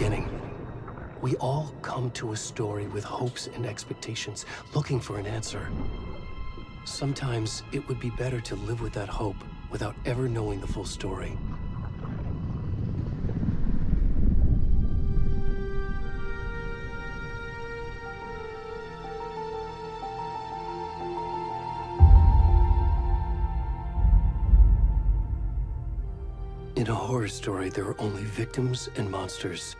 beginning. We all come to a story with hopes and expectations, looking for an answer. Sometimes it would be better to live with that hope without ever knowing the full story. In a horror story, there are only victims and monsters.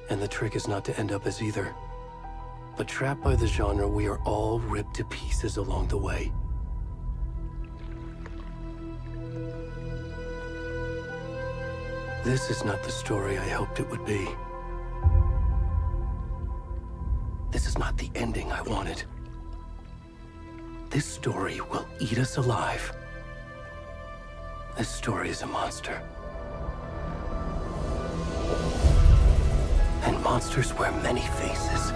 And the trick is not to end up as either. But trapped by the genre, we are all ripped to pieces along the way. This is not the story I hoped it would be. This is not the ending I wanted. This story will eat us alive. This story is a monster. And monsters wear many faces.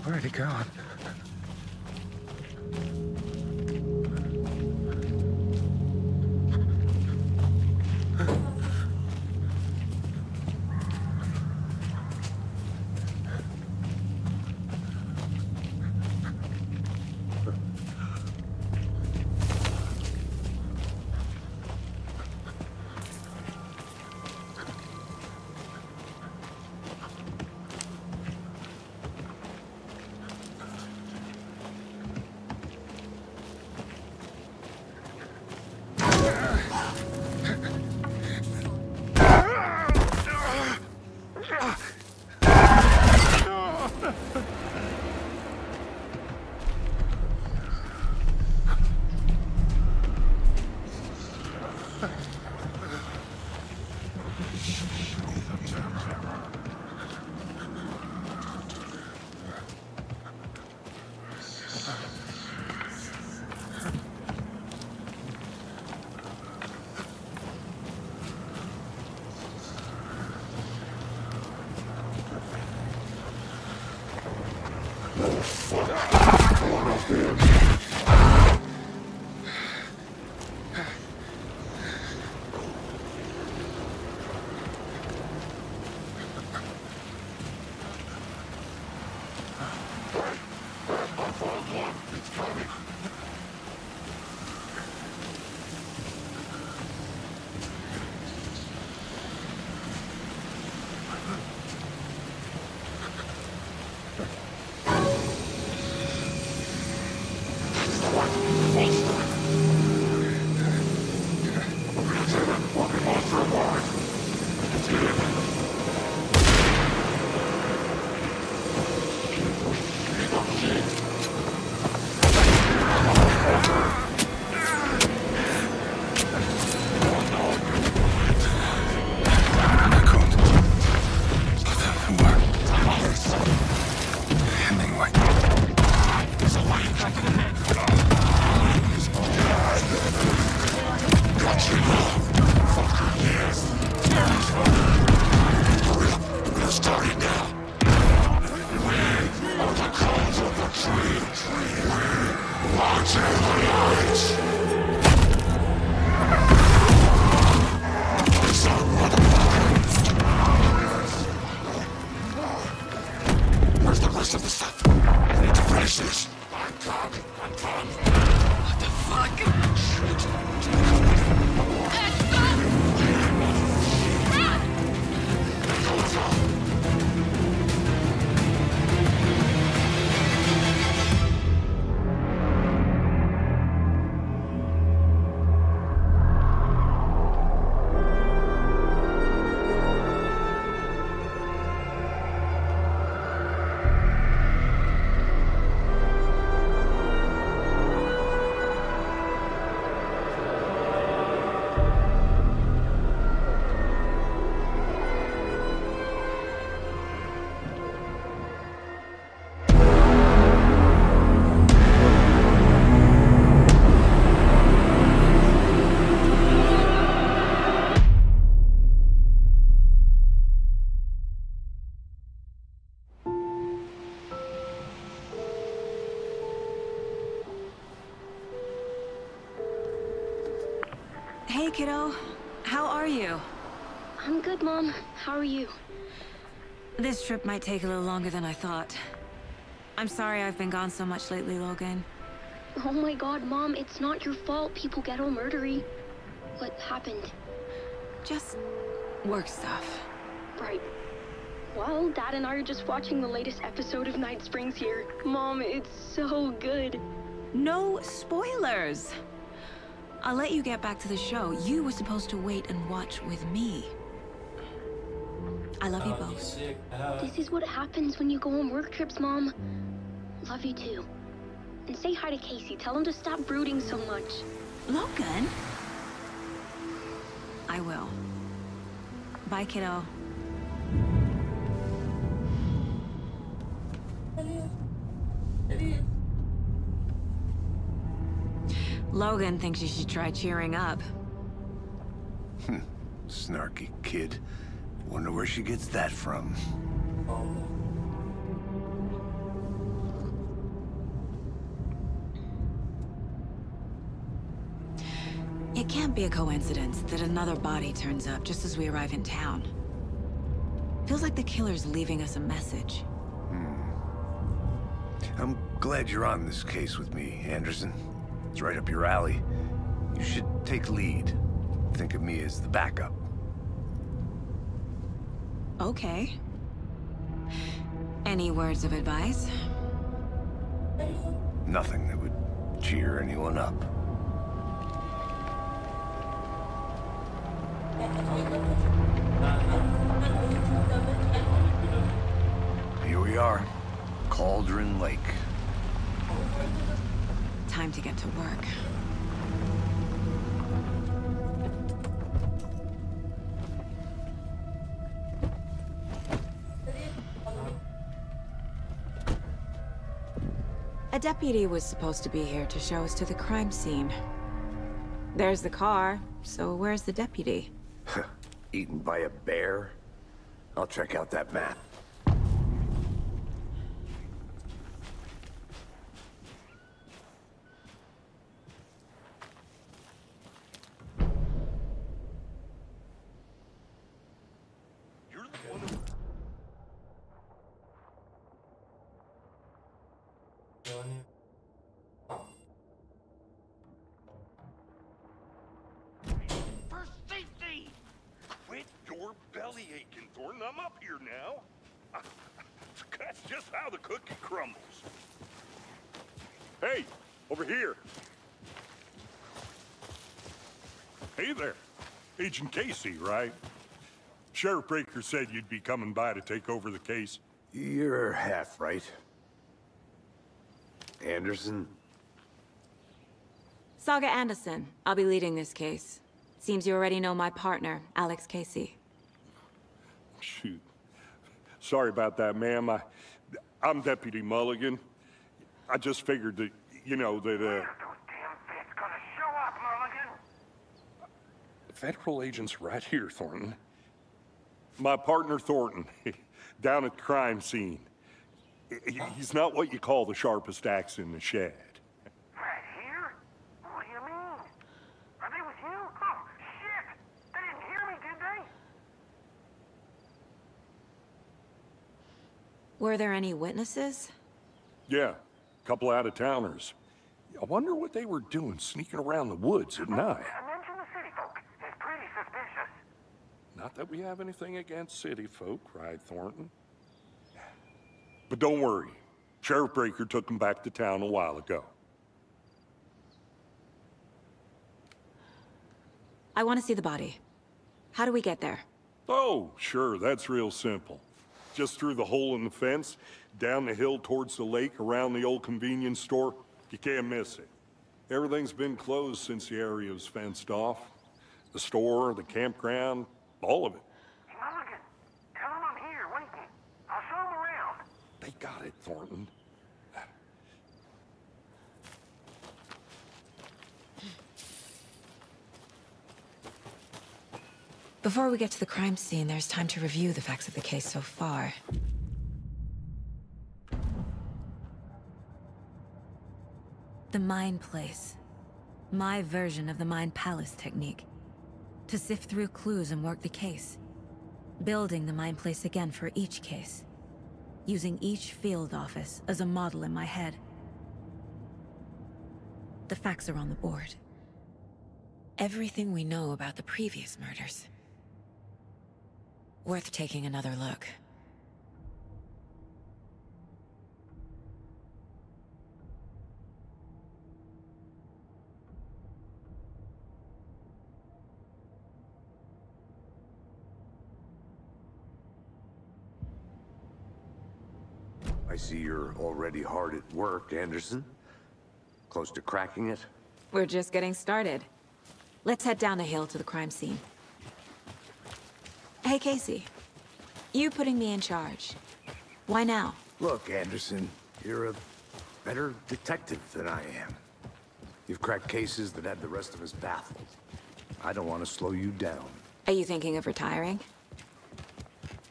Where'd he go? rest of the stuff. I need to finish this. I'm coming. What the fuck? Shit. Stop! Run! Hey, kiddo. How are you? I'm good, Mom. How are you? This trip might take a little longer than I thought. I'm sorry I've been gone so much lately, Logan. Oh my god, Mom, it's not your fault people get all murdery. What happened? Just work stuff. Right. Well, Dad and I are just watching the latest episode of Night Springs here. Mom, it's so good. No spoilers! I'll let you get back to the show. You were supposed to wait and watch with me. I love you both. This is what happens when you go on work trips, Mom. Love you too. And say hi to Casey. Tell him to stop brooding so much. Logan? I will. Bye, kiddo. Logan thinks you should try cheering up. Snarky kid. Wonder where she gets that from. It can't be a coincidence that another body turns up just as we arrive in town. Feels like the killer's leaving us a message. I'm glad you're on this case with me, Anderson. It's right up your alley. You should take lead. Think of me as the backup. Okay. Any words of advice? Nothing that would cheer anyone up. Here we are. Cauldron Lake. Time to get to work. A deputy was supposed to be here to show us to the crime scene. There's the car, so where's the deputy? Eaten by a bear? I'll check out that map. For safety! Quit your belly aching, Thornton. I'm up here now. That's just how the cookie crumbles. Hey, over here. Hey there. Agent Casey, right? Sheriff Breaker said you'd be coming by to take over the case. You're half right. Anderson? Saga Anderson. I'll be leading this case. Seems you already know my partner, Alex Casey. Shoot. Sorry about that, ma'am. I'm Deputy Mulligan. I just figured that, you know, that, Those damn feds gonna show up, Mulligan. Federal agent's right here, Thornton. My partner, Thornton, down at the crime scene. He's not what you call the sharpest axe in the shed. Right here? What do you mean? Are they with you? Oh, shit! They didn't hear me, did Were there any witnesses? Yeah, a couple out-of-towners. I wonder what they were doing sneaking around the woods at night. Mention the city folk. It's pretty suspicious. Not that we have anything against city folk, cried Thornton. But don't worry. Sheriff Breaker took them back to town a while ago. I want to see the body. How do we get there? Oh, sure, that's real simple. Just through the hole in the fence, down the hill towards the lake, around the old convenience store. You can't miss it. Everything's been closed since the area was fenced off. The store, the campground, all of it. Mulligan, tell him I'm here waiting. I'll show him around. They got it, Thornton. Before we get to the crime scene, there's time to review the facts of the case so far. The Mind Place. My version of the Mind Palace technique. To sift through clues and work the case. Building the Mind Place again for each case. Using each field office as a model in my head. The facts are on the board. Everything we know about the previous murders. Worth taking another look. I see you're already hard at work, Anderson. Close to cracking it? We're just getting started. Let's head down the hill to the crime scene. Hey, Casey. You putting me in charge. Why now? Look, Anderson, you're a better detective than I am. You've cracked cases that had the rest of us baffled. I don't want to slow you down. Are you thinking of retiring?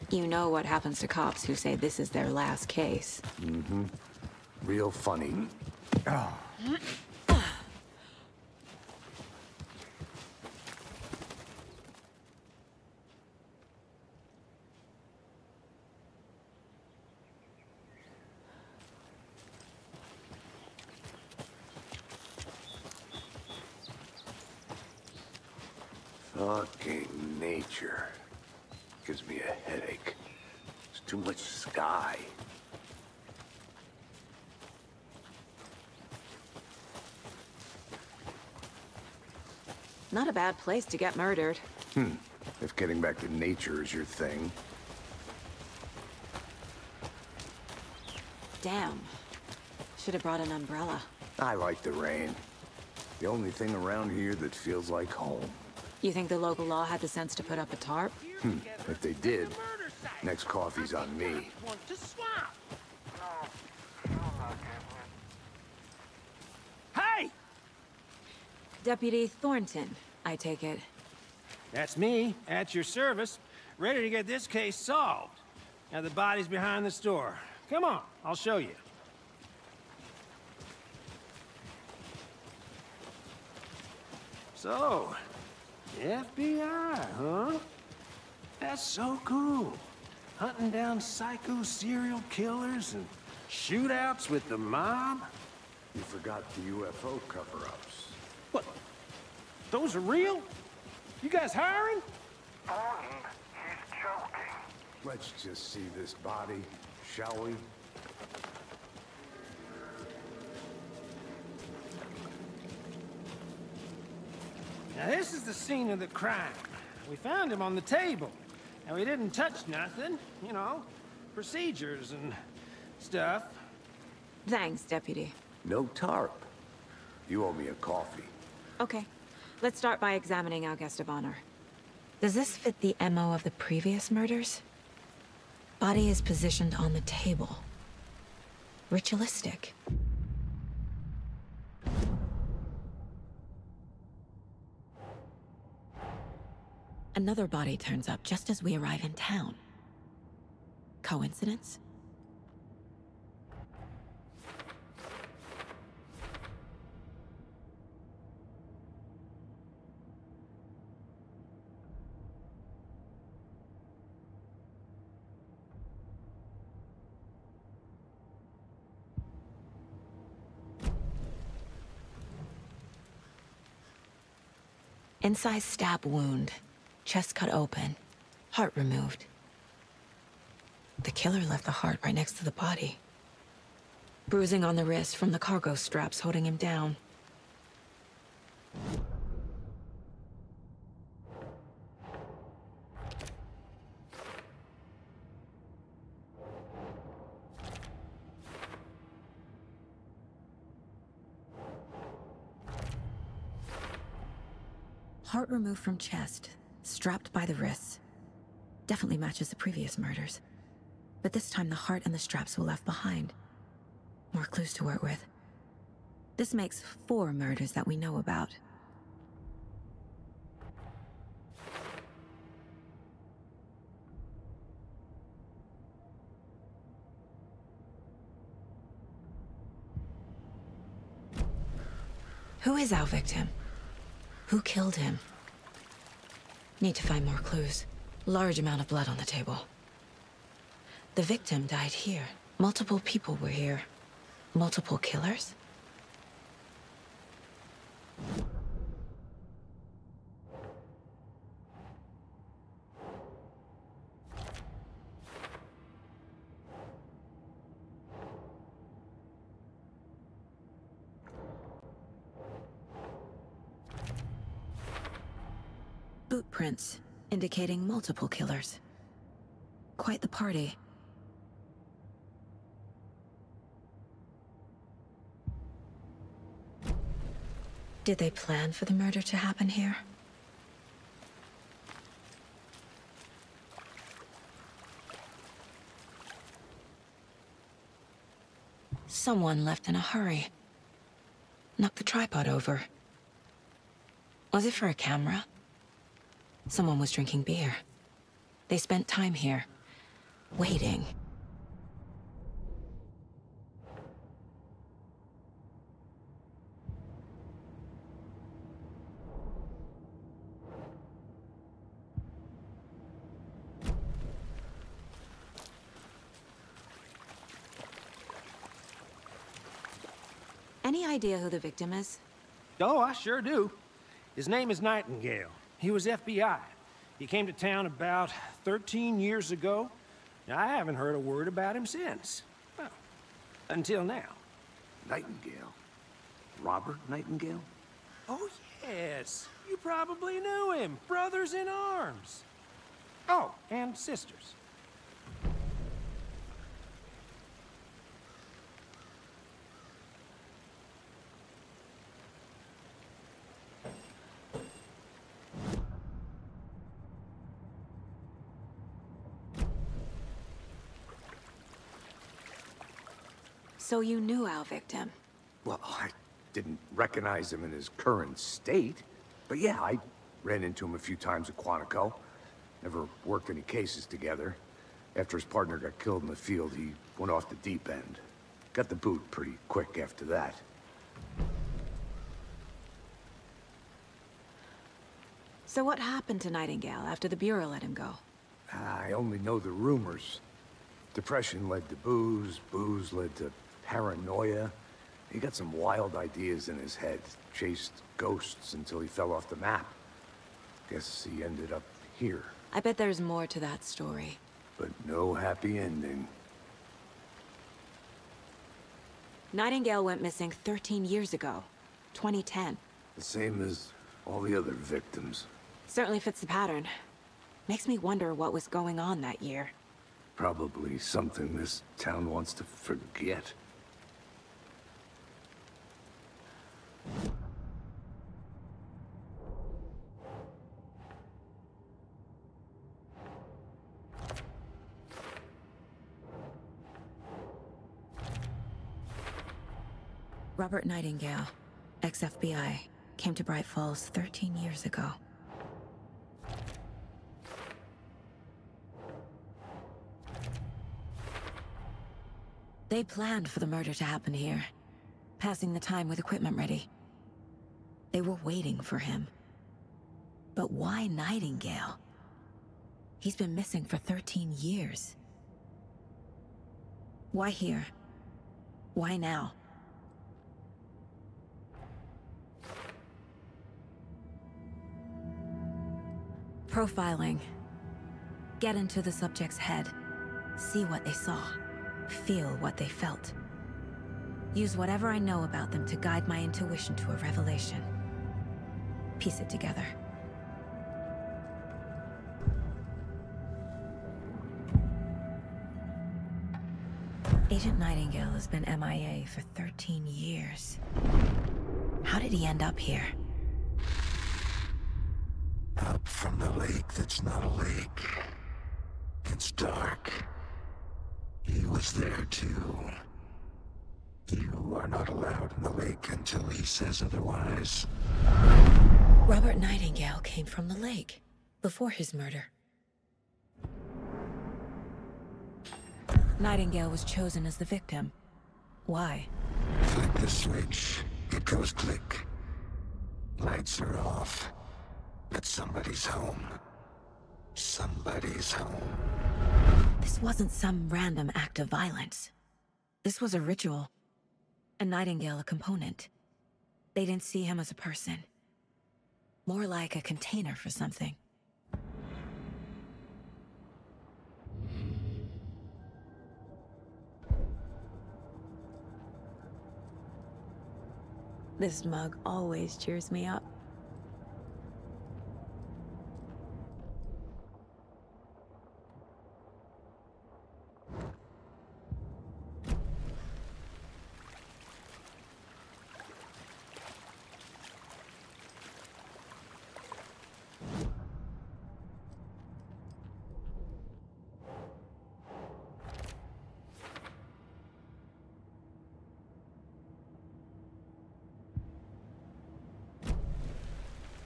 You know what happens to cops who say this is their last case. Mm-hmm. Real funny. Oh. Fucking nature. Gives me a headache. There's too much sky. Not a bad place to get murdered. If getting back to nature is your thing. Damn. Should have brought an umbrella. I like the rain. The only thing around here that feels like home. You think the local law had the sense to put up a tarp? If they did, next coffee's on me. Hey! Deputy Thornton, I take it. That's me, at your service, ready to get this case solved. Now the body's behind the store. Come on, I'll show you. So, FBI, huh? That's so cool. Hunting down psycho serial killers and shootouts with the mob. You forgot the UFO cover-ups. What? Those are real? You guys hiring? Thornton, he's joking. Let's just see this body, shall we? Now this is the scene of the crime. We found him on the table. And we didn't touch nothing, you know, procedures and stuff. Thanks, Deputy. No tarp. You owe me a coffee. Okay. Let's start by examining our guest of honor. Does this fit the MO of the previous murders? Body is positioned on the table. Ritualistic. Another body turns up just as we arrive in town. Coincidence? Incised stab wound, chest cut open, heart removed. The killer left the heart right next to the body. Bruising on the wrist from the cargo straps holding him down. Heart removed from chest, strapped by the wrists. Definitely matches the previous murders. But this time the heart and the straps were left behind. More clues to work with. This makes 4 murders that we know about. Who is our victim? Who killed him? Need to find more clues. Large amount of blood on the table. The victim died here. Multiple people were here. Multiple killers? Boot prints, indicating multiple killers. Quite the party. Did they plan for the murder to happen here? Someone left in a hurry. Knocked the tripod over. Was it for a camera? Someone was drinking beer. They spent time here, waiting. Any idea who the victim is? Oh, I sure do. His name is Nightingale. He was FBI. He came to town about 13 years ago. I haven't heard a word about him since. Well, until now. Nightingale? Robert Nightingale? Oh, yes. You probably knew him. Brothers in arms. Oh, and sisters. So you knew our victim? Well, I didn't recognize him in his current state. But yeah, I ran into him a few times at Quantico. Never worked any cases together. After his partner got killed in the field, he went off the deep end. Got the boot pretty quick after that. So what happened to Nightingale after the Bureau let him go? I only know the rumors. Depression led to booze, booze led to paranoia. He got some wild ideas in his head, chased ghosts until he fell off the map. Guess he ended up here. I bet there's more to that story. But no happy ending. Nightingale went missing 13 years ago, 2010. The same as all the other victims. Certainly fits the pattern. Makes me wonder what was going on that year. Probably something this town wants to forget. Robert Nightingale, ex-FBI, came to Bright Falls 13 years ago. They planned for the murder to happen here, passing the time with equipment ready. They were waiting for him. But why Nightingale? He's been missing for 13 years. Why here? Why now? Profiling. Get into the subject's head. See what they saw. Feel what they felt. Use whatever I know about them to guide my intuition to a revelation. Piece it together. Agent Nightingale has been MIA for 13 years. How did he end up here? Up from the lake that's not a lake. It's dark. He was there too. You are not allowed in the lake until he says otherwise. Robert Nightingale came from the lake, before his murder. Nightingale was chosen as the victim. Why? Flick the switch. It goes click. Lights are off. But somebody's home. Somebody's home. This wasn't some random act of violence. This was a ritual. And Nightingale a component. They didn't see him as a person. More like a container for something. This mug always cheers me up.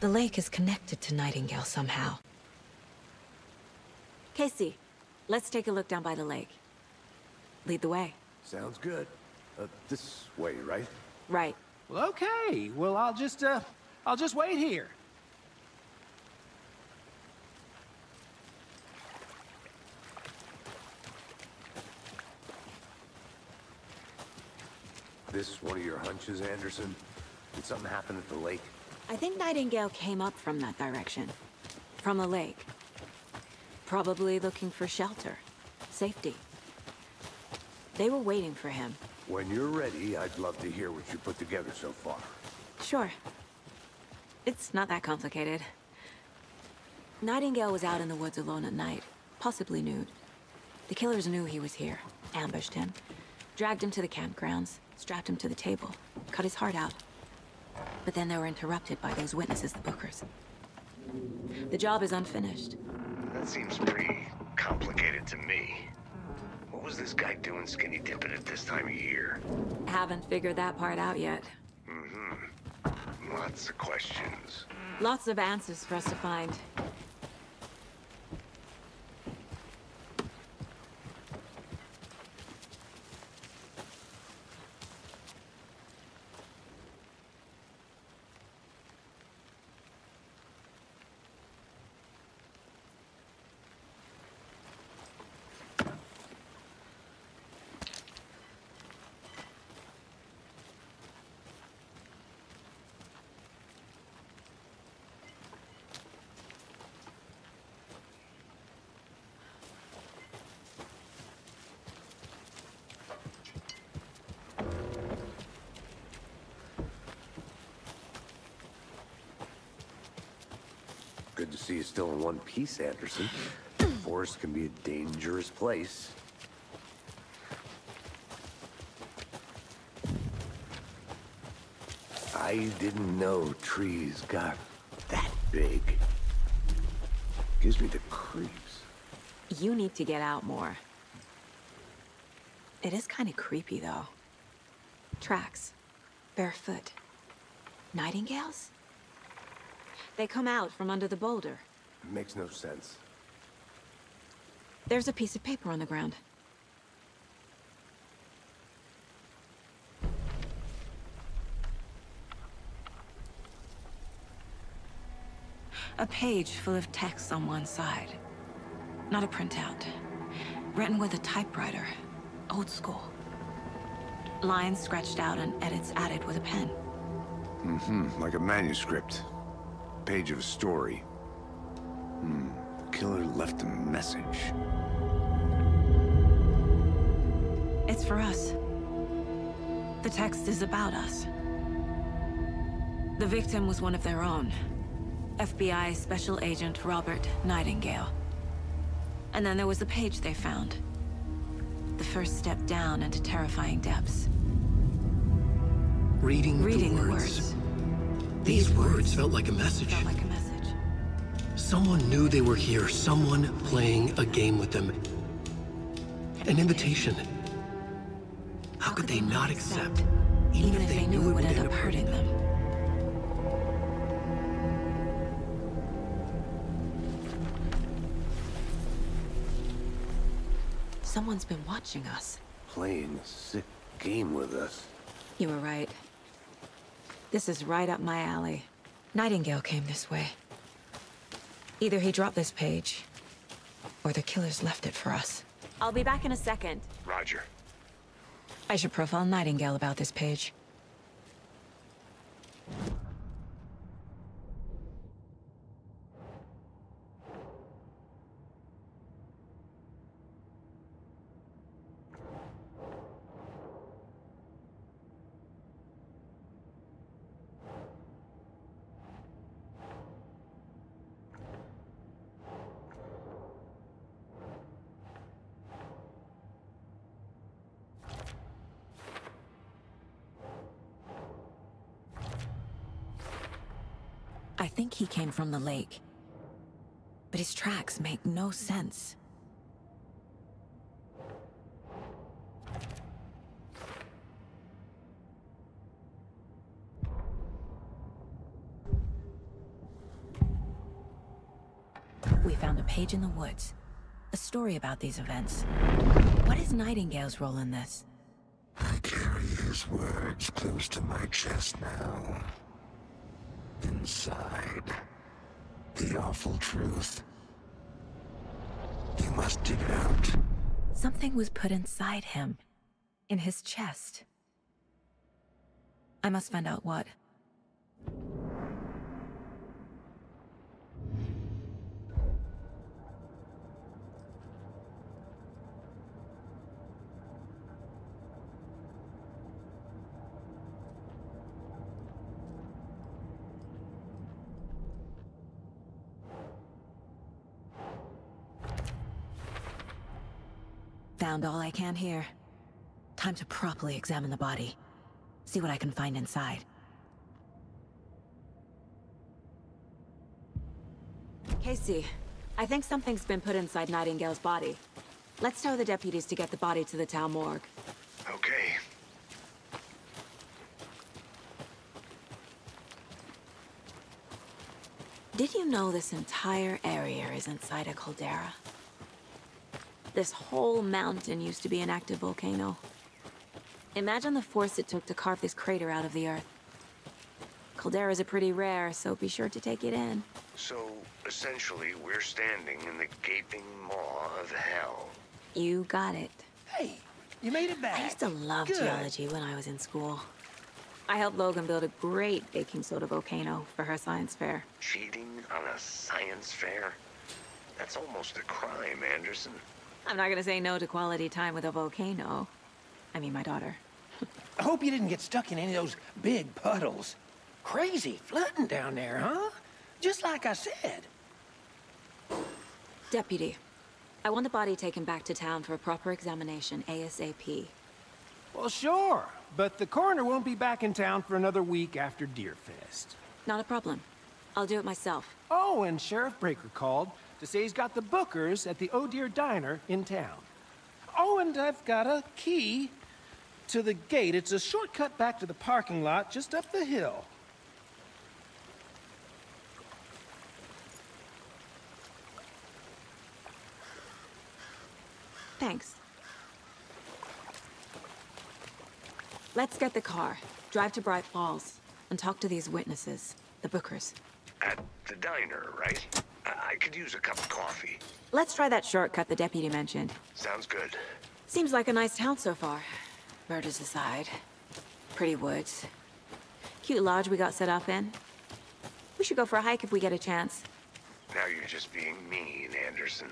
The lake is connected to Nightingale somehow. Casey, let's take a look down by the lake. Lead the way. Sounds good. This way, right? Right. Well, okay. Well, I'll just wait here. This one of your hunches, Anderson? Did something happen at the lake? I think Nightingale came up from that direction. From the lake. Probably looking for shelter. Safety. They were waiting for him. When you're ready, I'd love to hear what you put together so far. Sure. It's not that complicated. Nightingale was out in the woods alone at night, possibly nude. The killers knew he was here, ambushed him, dragged him to the campgrounds, strapped him to the table, cut his heart out. But then they were interrupted by those witnesses, the Bookers. The job is unfinished. That seems pretty complicated to me. What was this guy doing skinny dipping at this time of year? Haven't figured that part out yet. Lots of questions. Lots of answers for us to find. Good to see you still in one piece, Anderson. The forest can be a dangerous place. I didn't know trees got that big. Gives me the creeps. You need to get out more. It is kind of creepy, though. Tracks. Barefoot. Nightingales? They come out from under the boulder. Makes no sense. There's a piece of paper on the ground. A page full of text on one side. Not a printout. Written with a typewriter. Old school. Lines scratched out and edits added with a pen. Like a manuscript. Page of a story. Killer left a message. It's for us. The text is about us. The victim was one of their own. FBI Special Agent Robert Nightingale. And then there was the page they found. The first step down into terrifying depths. Reading the words. These words felt like a message. Someone knew they were here. Someone playing a game with them. An invitation. How could they not accept, even if they knew it would end up hurting them? Someone's been watching us. Playing a sick game with us. You were right. This is right up my alley. Nightingale came this way. Either he dropped this page, or the killers left it for us. I'll be back in a second. Roger. I should profile Nightingale about this page. I think he came from the lake. But his tracks make no sense. We found a page in the woods. A story about these events. What is Nightingale's role in this? I carry his words close to my chest now. Inside, the awful truth. You must dig it out. Something was put inside him. In his chest. I must find out what. Found all I can here. Time to properly examine the body. See what I can find inside. Casey, I think something's been put inside Nightingale's body. Let's tell the deputies to get the body to the town morgue. Okay. Did you know this entire area is inside a caldera? This whole mountain used to be an active volcano. Imagine the force it took to carve this crater out of the earth. Calderas are pretty rare, so be sure to take it in. So, essentially, we're standing in the gaping maw of hell. You got it. Hey, you made it back. I used to love Good. geology when I was in school. I helped Logan build a great baking soda volcano for her science fair. Cheating on a science fair? That's almost a crime, Anderson. I'm not gonna say no to quality time with a volcano. I mean, my daughter. I hope you didn't get stuck in any of those big puddles. Crazy flooding down there, huh? Just like I said. Deputy, I want the body taken back to town for a proper examination ASAP. Well, sure. But the coroner won't be back in town for another week after Deerfest. Not a problem. I'll do it myself. Oh, and Sheriff Breaker called to say he's got the bookers at the Oh Dear Diner in town. Oh, and I've got a key to the gate. It's a shortcut back to the parking lot just up the hill. Thanks. Let's get the car, drive to Bright Falls, and talk to these witnesses, the bookers. At the diner, right? I could use a cup of coffee. Let's try that shortcut the deputy mentioned. Sounds good. Seems like a nice town so far. Murders aside. Pretty woods. Cute lodge we got set up in. We should go for a hike if we get a chance. Now you're just being mean, Anderson.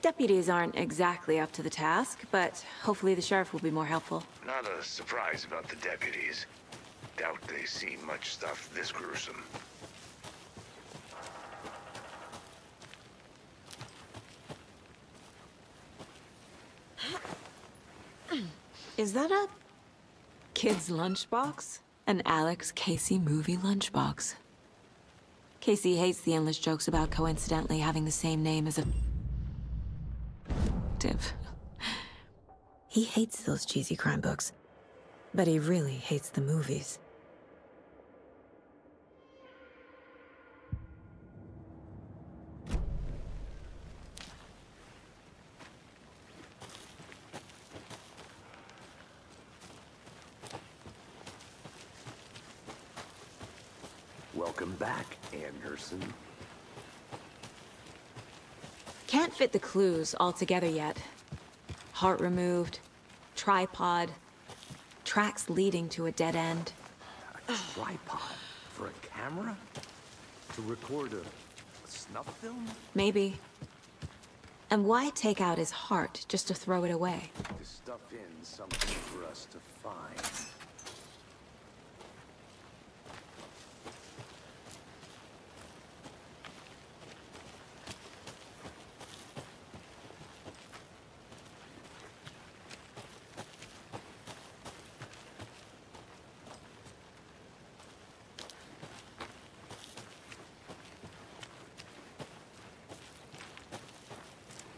Deputies aren't exactly up to the task, but hopefully the sheriff will be more helpful. Not a surprise about the deputies. Doubt they see much stuff this gruesome. Is that a kid's lunchbox? An Alex Casey movie lunchbox. Casey hates the endless jokes about coincidentally having the same name as a... He hates those cheesy crime books, but he really hates the movies. Welcome back, Anderson. Can't fit the clues all together yet. Heart removed, tripod, tracks leading to a dead end. A tripod? For a camera? To record a snuff film? Maybe. And why take out his heart just to throw it away? To stuff in something for us to find.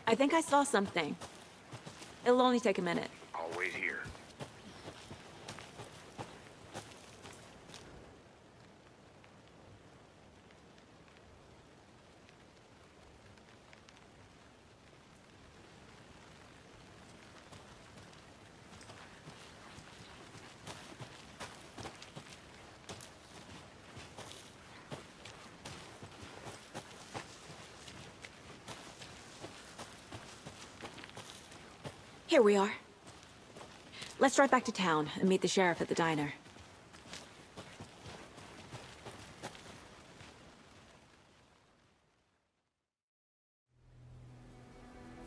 I think I saw something. It'll only take a minute. I'll wait here. Here we are. Let's drive back to town and meet the sheriff at the diner.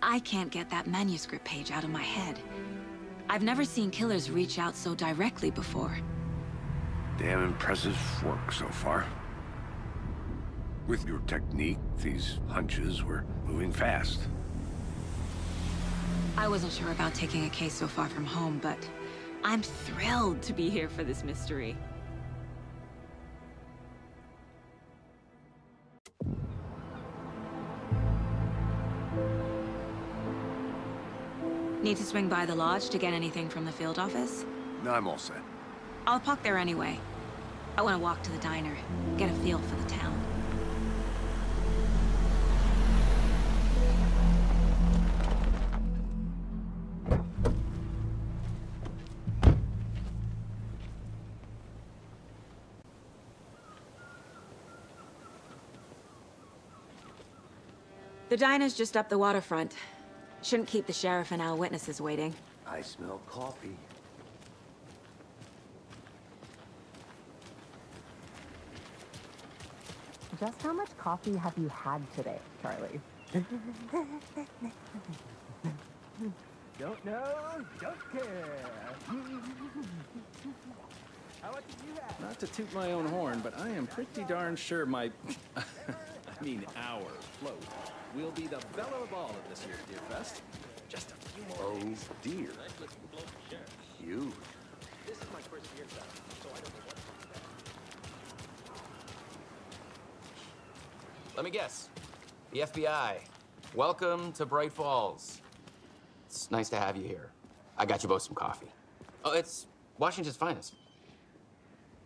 I can't get that manuscript page out of my head. I've never seen killers reach out so directly before. Damn impressive work so far. With your technique, these hunches were moving fast. I wasn't sure about taking a case so far from home, but I'm thrilled to be here for this mystery. Need to swing by the lodge to get anything from the field office? No, I'm all set. I'll park there anyway. I want to walk to the diner, get a feel for the town. The diner's just up the waterfront. Shouldn't keep the sheriff and our witnesses waiting. I smell coffee. Just how much coffee have you had today, Charlie? Don't know, don't care. How much did you have? Not to toot my own horn, but I am pretty darn sure my... I mean our float will be the belle of the ball at this year's Deer Fest. Just a few more days. Deer. Huge. This is my first year back, so I don't know what to expect. Let me guess. The FBI. Welcome to Bright Falls. It's nice to have you here. I got you both some coffee. Oh, it's Washington's finest.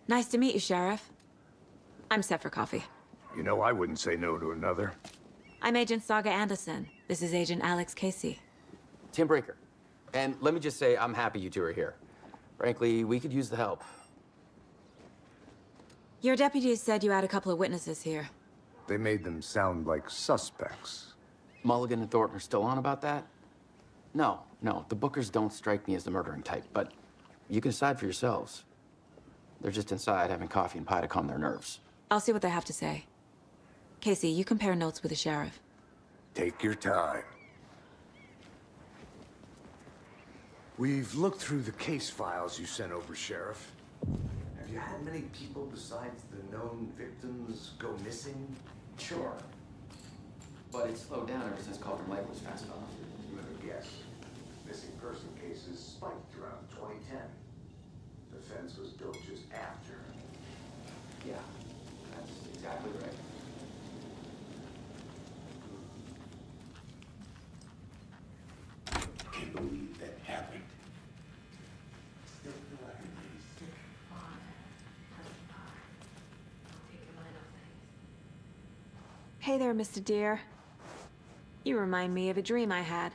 Nice to meet you, Sheriff. I'm set for coffee. You know, I wouldn't say no to another. I'm Agent Saga Anderson. This is Agent Alex Casey. Tim Breaker. And let me just say, I'm happy you two are here. Frankly, we could use the help. Your deputies said you had a couple of witnesses here. They made them sound like suspects. Mulligan and Thornton are still on about that? No, the Bookers don't strike me as the murdering type, but you can decide for yourselves. They're just inside having coffee and pie to calm their nerves. I'll see what they have to say. Casey, you compare notes with the sheriff. Take your time. We've looked through the case files you sent over, Sheriff. Have you had many people besides the known victims go missing? Sure. But it slowed down ever since Cauldron Lake was fenced off. You would have guessed. Missing person cases spiked around 2010. The fence was built just after. Yeah, that's exactly right. Can't believe that happened. Hey there, Mr. Deer. You remind me of a dream I had.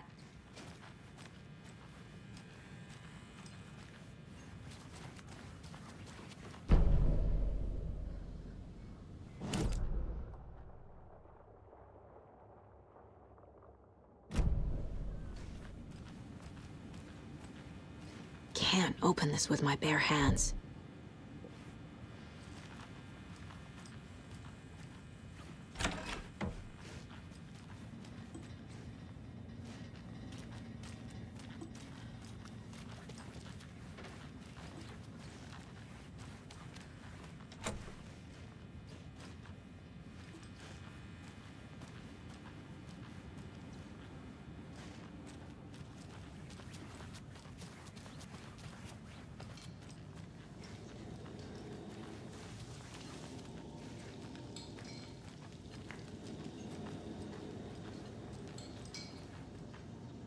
Can't open this with my bare hands.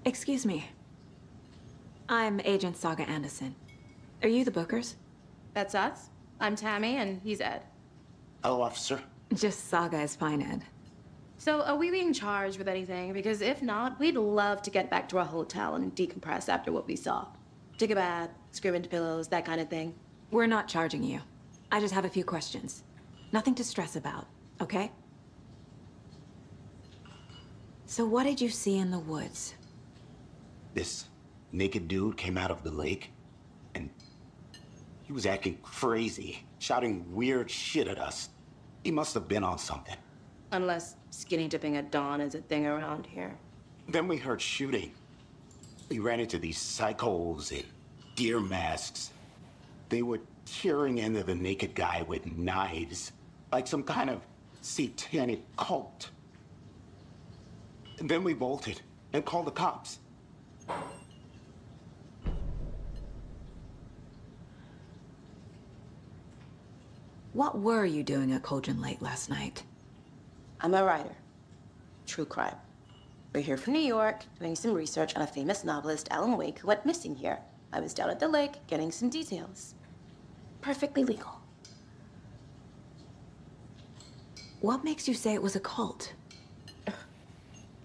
Excuse me. I'm Agent Saga Anderson. Are you the Bookers? That's us. I'm Tammy, and he's Ed. Hello, officer. Just Saga is fine, Ed. So, are we being charged with anything? Because if not, we'd love to get back to our hotel and decompress after what we saw. Take a bath, scream into pillows, that kind of thing. We're not charging you. I just have a few questions. Nothing to stress about, okay? So what did you see in the woods? This naked dude came out of the lake, and he was acting crazy, shouting weird shit at us. He must have been on something. Unless skinny dipping at dawn is a thing around here. Then we heard shooting. We ran into these psychos in deer masks. They were tearing into the naked guy with knives, like some kind of satanic cult. And then we bolted and called the cops. What were you doing at Cauldron Lake last night? I'm a writer. True crime. We're here from New York, doing some research on a famous novelist, Alan Wake, who went missing here. I was down at the lake, getting some details. Perfectly legal. What makes you say it was a cult?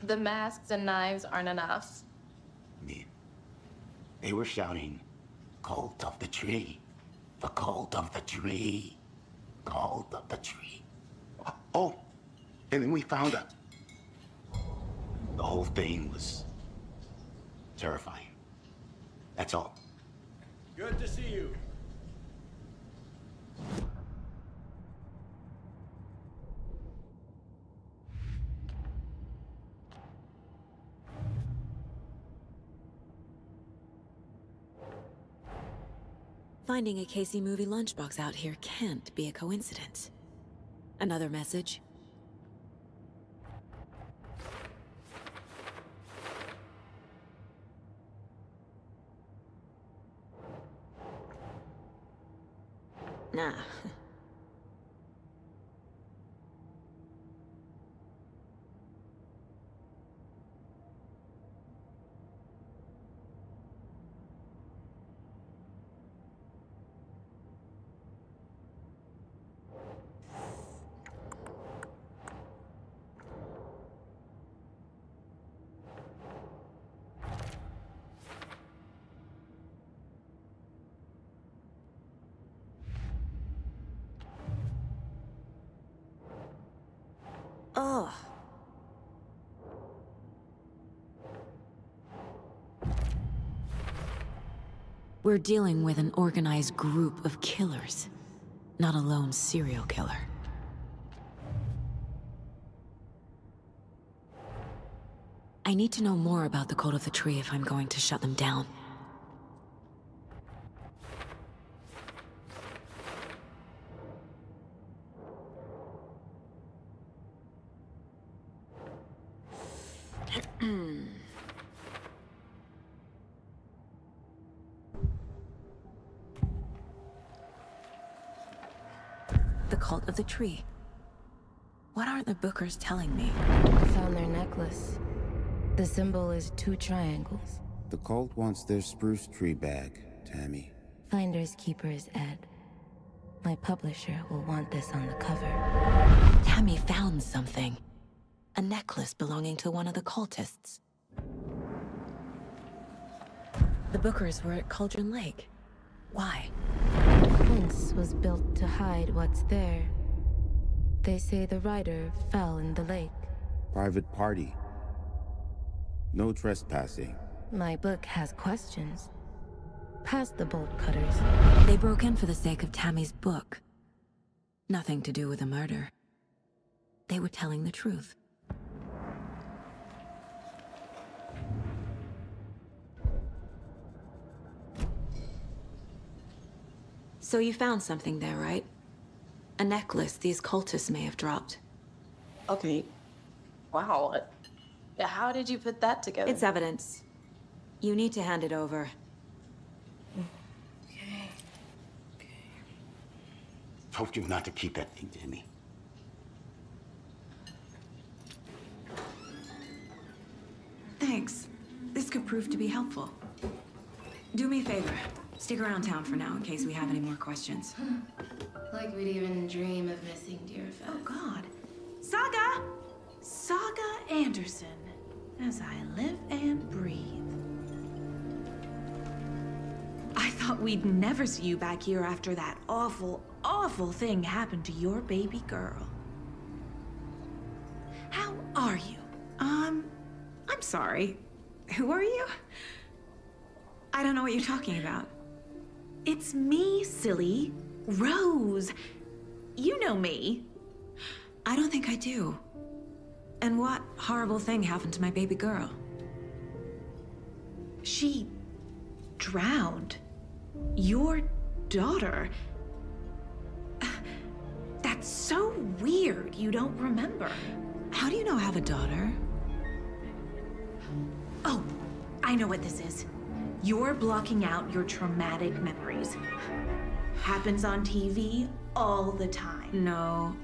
The masks and knives aren't enough. They were shouting, "Cult of the tree, the cult of the tree, cult of the tree." Oh, and then we found out. The whole thing was terrifying. That's all. Good to see you. Finding a Casey movie lunchbox out here can't be a coincidence. Another message? Nah. Ugh. We're dealing with an organized group of killers, not a lone serial killer. I need to know more about the cult of the tree if I'm going to shut them down. The cult of the tree. What aren't the Bookers telling me? I found their necklace. The symbol is 2 triangles. The cult wants their spruce tree back, Tammy. Finders keepers, Ed. My publisher will want this on the cover. Tammy found something. A necklace belonging to one of the cultists. The Bookers were at Cauldron Lake. Why? The fence was built to hide what's there. They say the rider fell in the lake. Private party. No trespassing. My book has questions. Past the bolt cutters. They broke in for the sake of Tammy's book. Nothing to do with a murder. They were telling the truth. So you found something there, right? A necklace these cultists may have dropped. Okay. Wow. How did you put that together? It's evidence. You need to hand it over. Told you not to keep that thing, Tammy. Thanks. This could prove to be helpful. Do me a favor. Stick around town for now in case we have any more questions. Like we'd even dream of missing Deerfest. Oh, God. Saga! Saga Anderson. As I live and breathe. I thought we'd never see you back here after that awful, awful thing happened to your baby girl. How are you? I'm sorry. Who are you? I don't know what you're talking about. It's me, silly. Rose. You know me. I don't think I do. And what horrible thing happened to my baby girl? She drowned. Your daughter. That's so weird you don't remember. How do you know I have a daughter? Oh, I know what this is. You're blocking out your traumatic memories. Happens on TV all the time. No.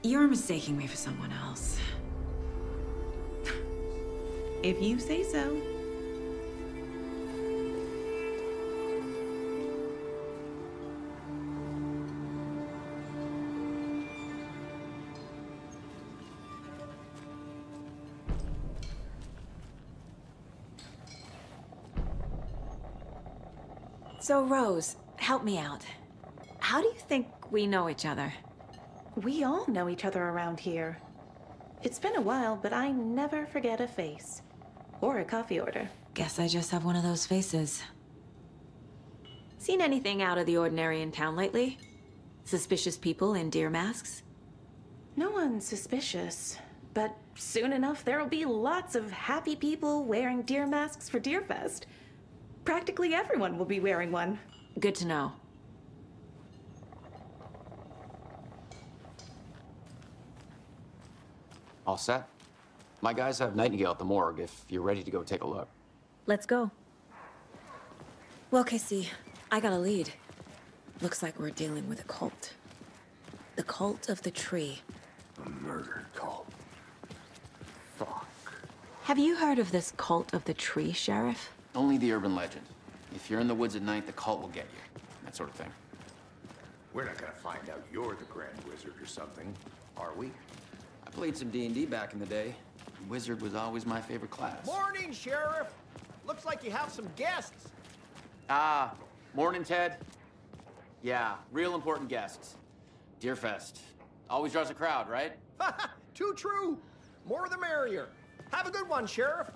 You're mistaking me for someone else. If you say so. So, Rose, help me out. How do you think we know each other? We all know each other around here. It's been a while, but I never forget a face. Or a coffee order. Guess I just have one of those faces. Seen anything out of the ordinary in town lately? Suspicious people in deer masks? No one's suspicious. But soon enough, there'll be lots of happy people wearing deer masks for Deerfest. Practically everyone will be wearing one. Good to know. All set? My guys have Nightingale at the morgue if you're ready to go take a look. Let's go. Well, Casey, I got a lead. Looks like we're dealing with a cult. The cult of the tree. A murder cult. Fuck. Have you heard of this cult of the tree, Sheriff? Only the urban legend. If you're in the woods at night, the cult will get you. That sort of thing. We're not gonna find out you're the Grand Wizard or something, are we? I played some D&D back in the day. Wizard was always my favorite class. Morning, Sheriff. Looks like you have some guests. Ah, morning, Ted. Yeah, real important guests. Deerfest. Always draws a crowd, right? Too true. More the merrier. Have a good one, Sheriff.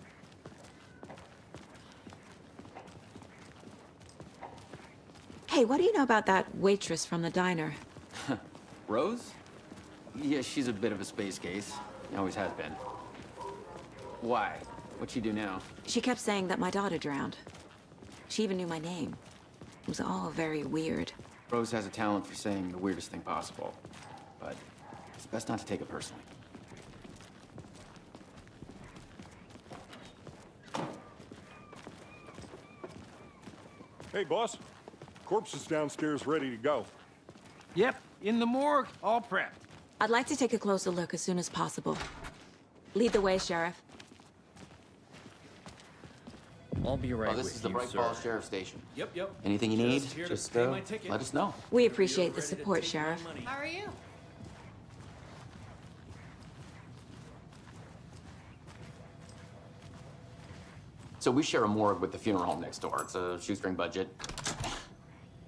Hey, what do you know about that waitress from the diner? Rose? Yeah, she's a bit of a space case. Always has been. Why? What'd she do now? She kept saying that my daughter drowned. She even knew my name. It was all very weird. Rose has a talent for saying the weirdest thing possible. But it's best not to take it personally. Hey, boss. Corpse is downstairs ready to go. Yep, in the morgue, all prepped. I'd like to take a closer look as soon as possible. Lead the way, Sheriff. I'll be right with you, This is the Bright Falls Sheriff Station. Yep. Anything you need, Just here to just pay my ticket. let us know. We appreciate the support, Sheriff. How are you? So we share a morgue with the funeral home next door. It's a shoestring budget.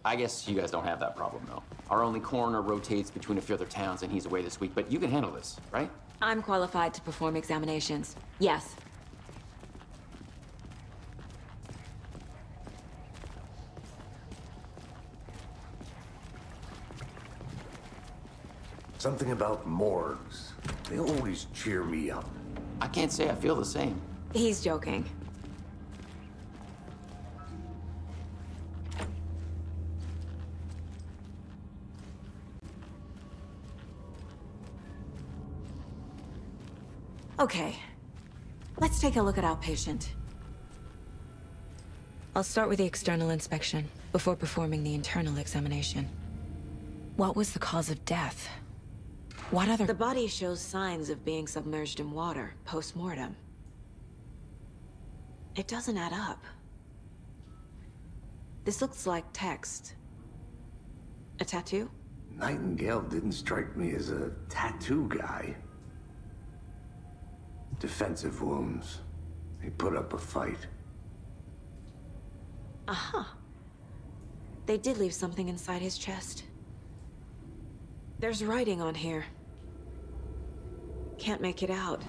I guess you guys don't have that problem, though. Our only coroner rotates between a few other towns, and he's away this week. But you can handle this, right? I'm qualified to perform examinations. Yes. Something about morgues. They always cheer me up. I can't say I feel the same. He's joking. Okay, let's take a look at our patient. I'll start with the external inspection before performing the internal examination. What was the cause of death? What other— The body shows signs of being submerged in water post-mortem. It doesn't add up. This looks like text. A tattoo? Nightingale didn't strike me as a tattoo guy. Defensive wounds. He put up a fight. Aha. They did leave something inside his chest. There's writing on here. Can't make it out.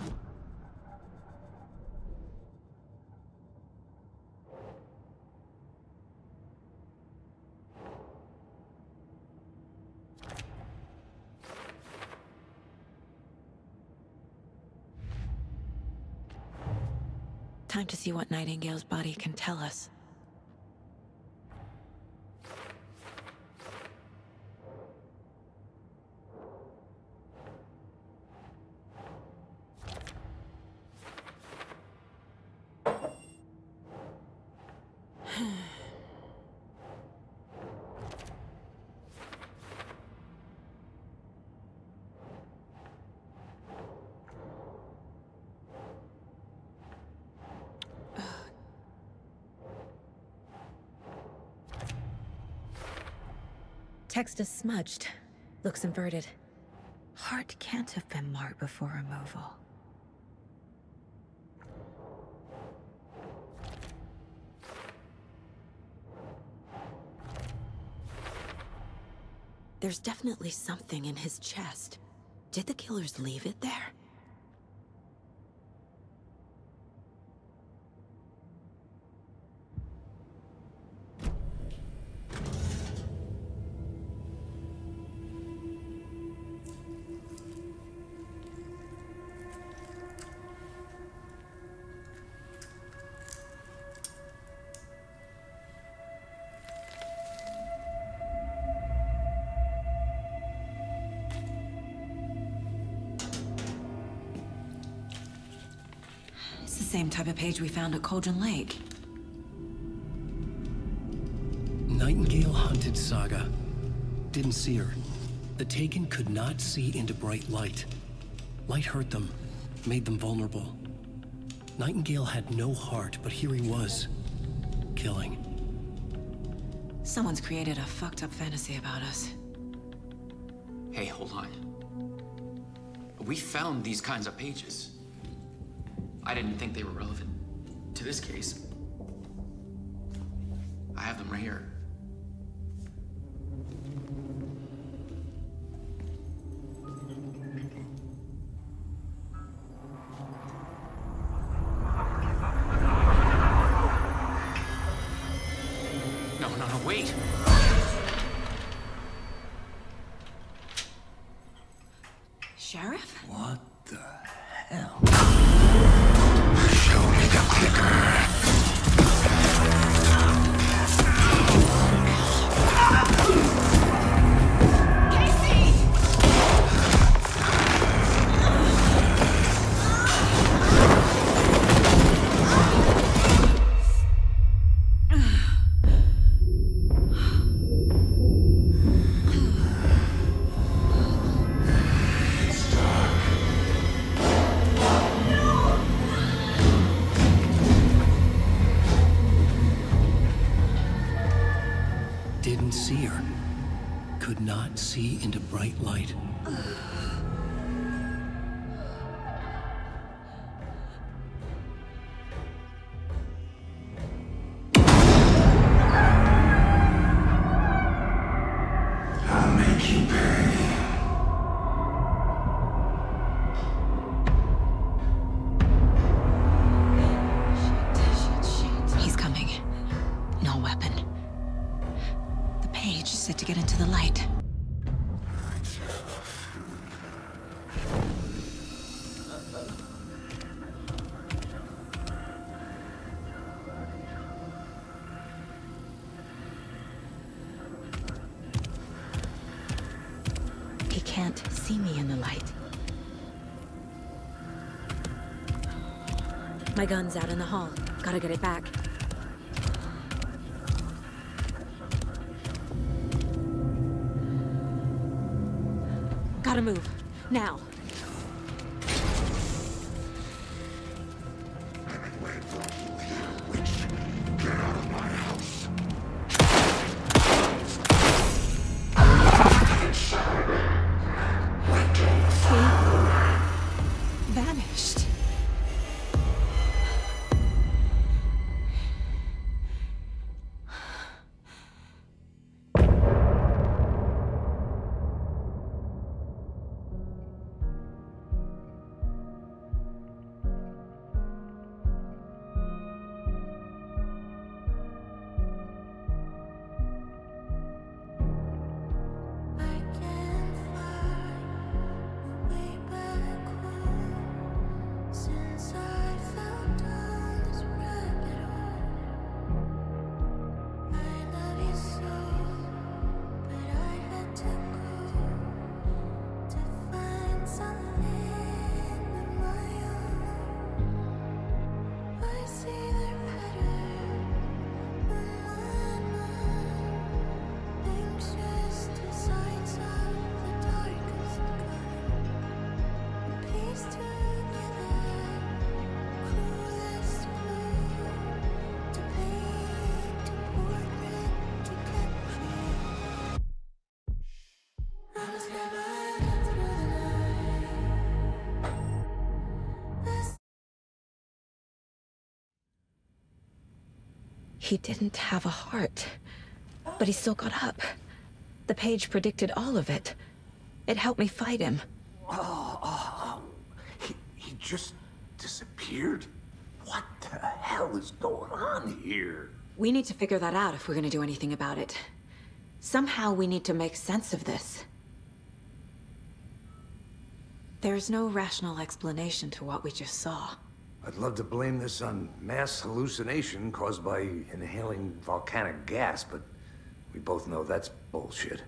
Time to see what Nightingale's body can tell us. Text is smudged. Looks inverted. Heart can't have been marked before removal. There's definitely something in his chest. Did the killers leave it there? Same type of page we found at Cauldron Lake. Nightingale hunted Saga. Didn't see her. The Taken could not see into bright light. Light hurt them, made them vulnerable. Nightingale had no heart, but here he was, killing. Someone's created a fucked up fantasy about us. Hey, hold on. We found these kinds of pages. I didn't think they were relevant to this case. I have them right here. No, wait! Sheriff? What the hell? like a clicker. Didn't see her. Could not see into bright light. I'll make you pay. He's coming. No weapon. The page said to get into the light. He can't see me in the light. My gun's out in the hall. Gotta get it back. Gotta move. Now. Vanished. He didn't have a heart, but he still got up. The page predicted all of it. It helped me fight him. He just disappeared? What the hell is going on here? We need to figure that out if we're gonna do anything about it. Somehow we need to make sense of this. There's no rational explanation to what we just saw. I'd love to blame this on mass hallucination caused by inhaling volcanic gas, but we both know that's bullshit.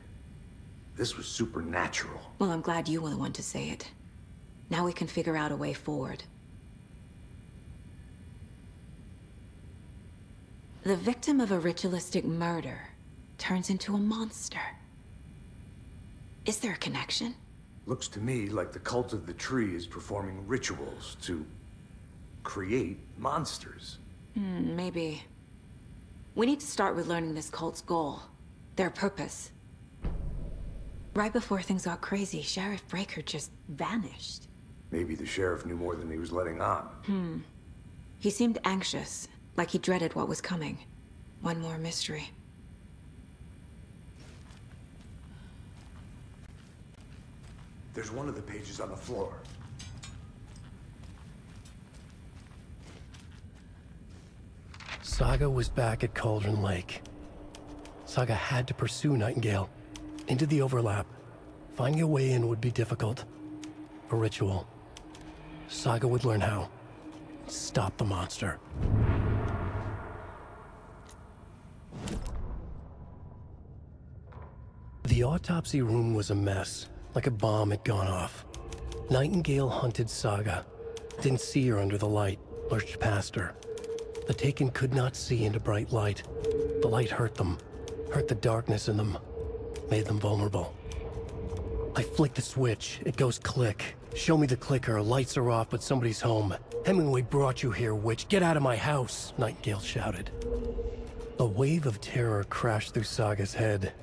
This was supernatural. Well, I'm glad you were the one to say it. Now we can figure out a way forward. The victim of a ritualistic murder turns into a monster. Is there a connection? Looks to me like the cult of the tree is performing rituals to create monsters. Maybe. We need to start with learning this cult's goal. Their purpose. Right before things got crazy, Sheriff Breaker just vanished. Maybe the sheriff knew more than he was letting on. He seemed anxious, like he dreaded what was coming. One more mystery. There's one of the pages on the floor. Saga was back at Cauldron Lake. Saga had to pursue Nightingale. Into the overlap. Finding a way in would be difficult. A ritual. Saga would learn how. Stop the monster. The autopsy room was a mess, like a bomb had gone off. Nightingale hunted Saga. Didn't see her under the light, lurched past her. The Taken could not see into bright light. The light hurt them, hurt the darkness in them, made them vulnerable. I flick the switch, it goes click. Show me the clicker, lights are off, but somebody's home. Hemingway brought you here, witch. Get out of my house, Nightingale shouted. A wave of terror crashed through Saga's head.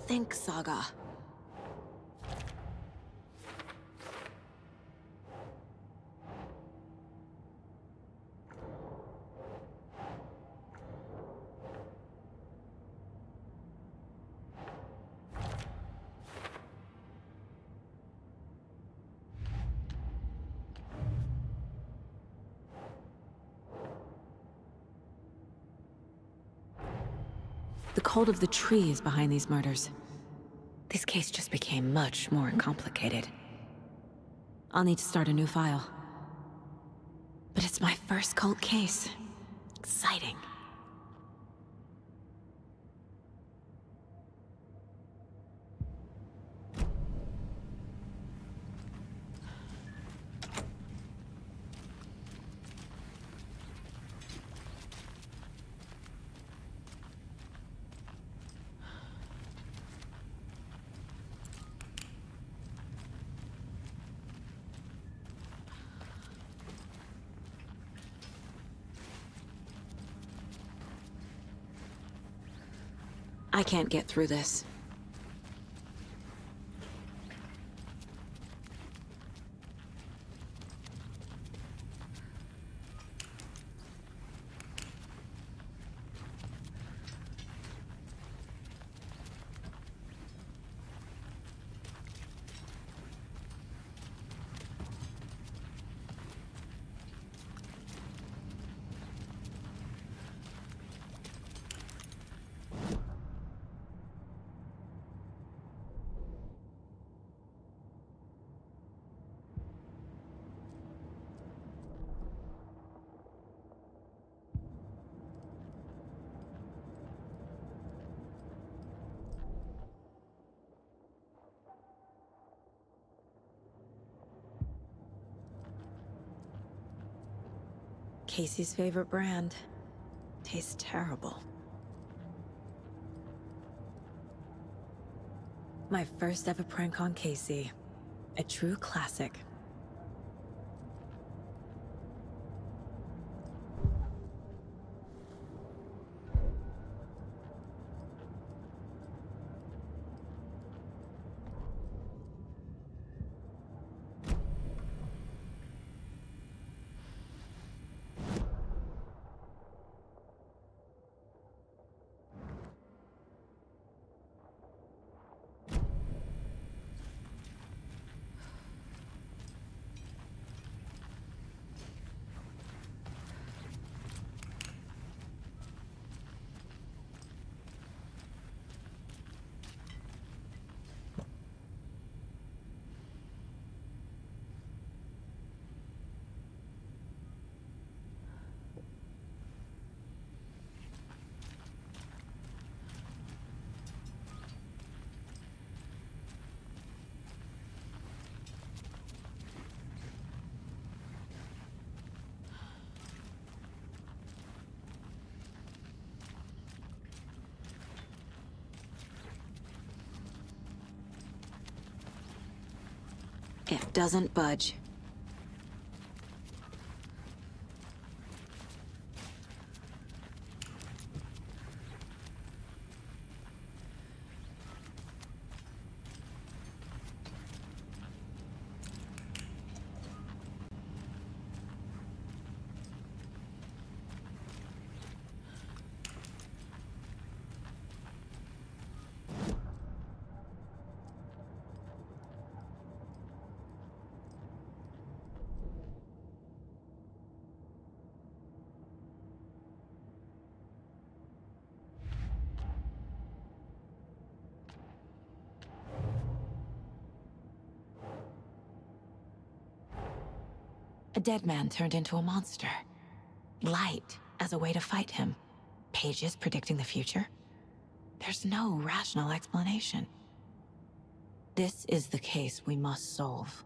Think, Saga. The cult of the tree is behind these murders. This case just became much more complicated. I'll need to start a new file. But it's my first cult case. Exciting. I can't get through this. Casey's favorite brand. Tastes terrible. My first ever prank on Casey. A true classic. It doesn't budge. A dead man turned into a monster. Light as a way to fight him. Pages predicting the future. There's no rational explanation. This is the case we must solve.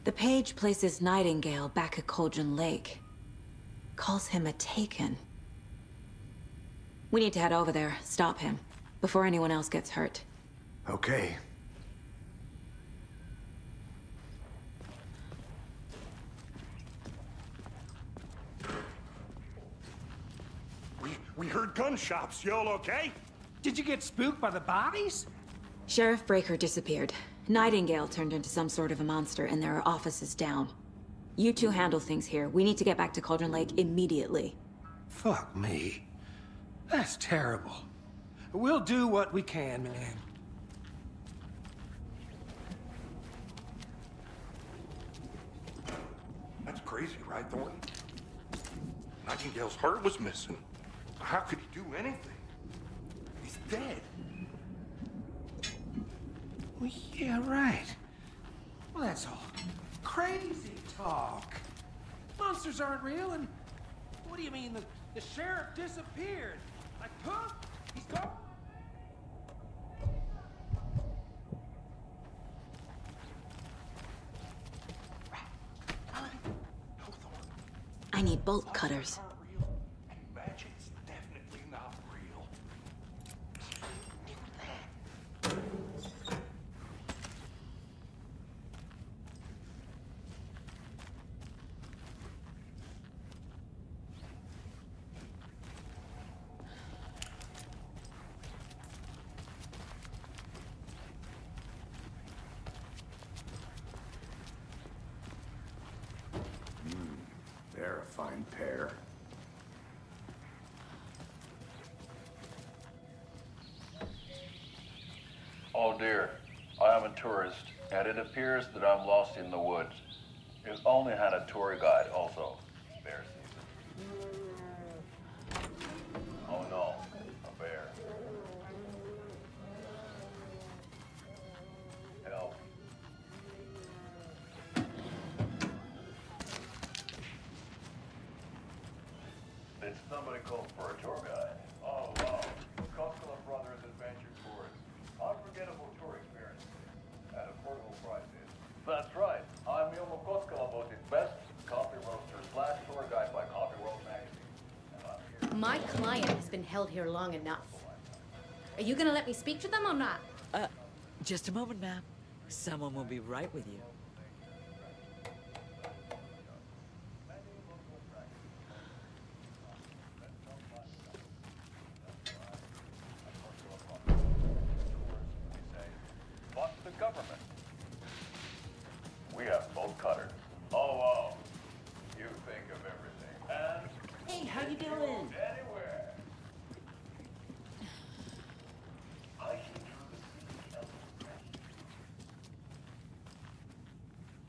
The page places Nightingale back at Cauldron Lake. Calls him a Taken. We need to head over there, stop him, before anyone else gets hurt. Okay. We heard gunshots. Y'all okay? Did you get spooked by the bodies? Sheriff Breaker disappeared. Nightingale turned into some sort of a monster, and there are offices down. You two handle things here. We need to get back to Cauldron Lake immediately. Fuck me. That's terrible. We'll do what we can, man. That's crazy, right, Thornton? Nightingale's heart was missing. How could he do anything? He's dead. Well, yeah, right. Well, that's all crazy talk. Monsters aren't real, and what do you mean the sheriff disappeared? Like, huh? He's gone? I need bolt cutters. Magic's definitely not real. They're a fine pair. Oh dear, I am a tourist, and it appears that I'm lost in the woods. You've only had a tour guide also. Bear season. Oh no, a bear. Help. Did somebody call for a tour guide? Oh wow, Koskela Brothers Adventure Tours. Unforgettable tour experience at affordable prices. That's right. I'm Ilmo Koskela, voted best coffee roaster / tour guide by Coffee World magazine. My client has been held here long enough. Are you gonna let me speak to them or not? Just a moment, ma'am. Someone will be right with you. But the government. We have bolt cutters. Oh, wow. You think of everything. And Hey, how you doing? anywhere. Hiking through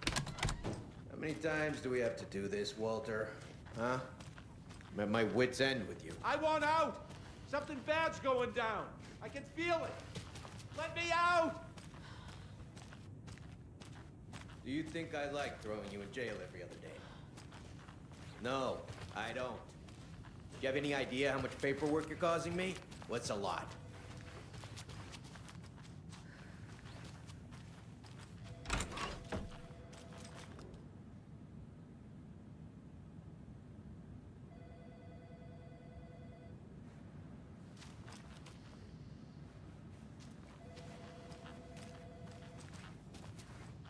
the How many times do we have to do this, Walter? Huh? I'm at my wit's end with you. I want out! Something bad's going down. I can feel it. Let me out! Do you think I like throwing you in jail every other day? No, I don't. Do you have any idea how much paperwork you're causing me? What's a lot?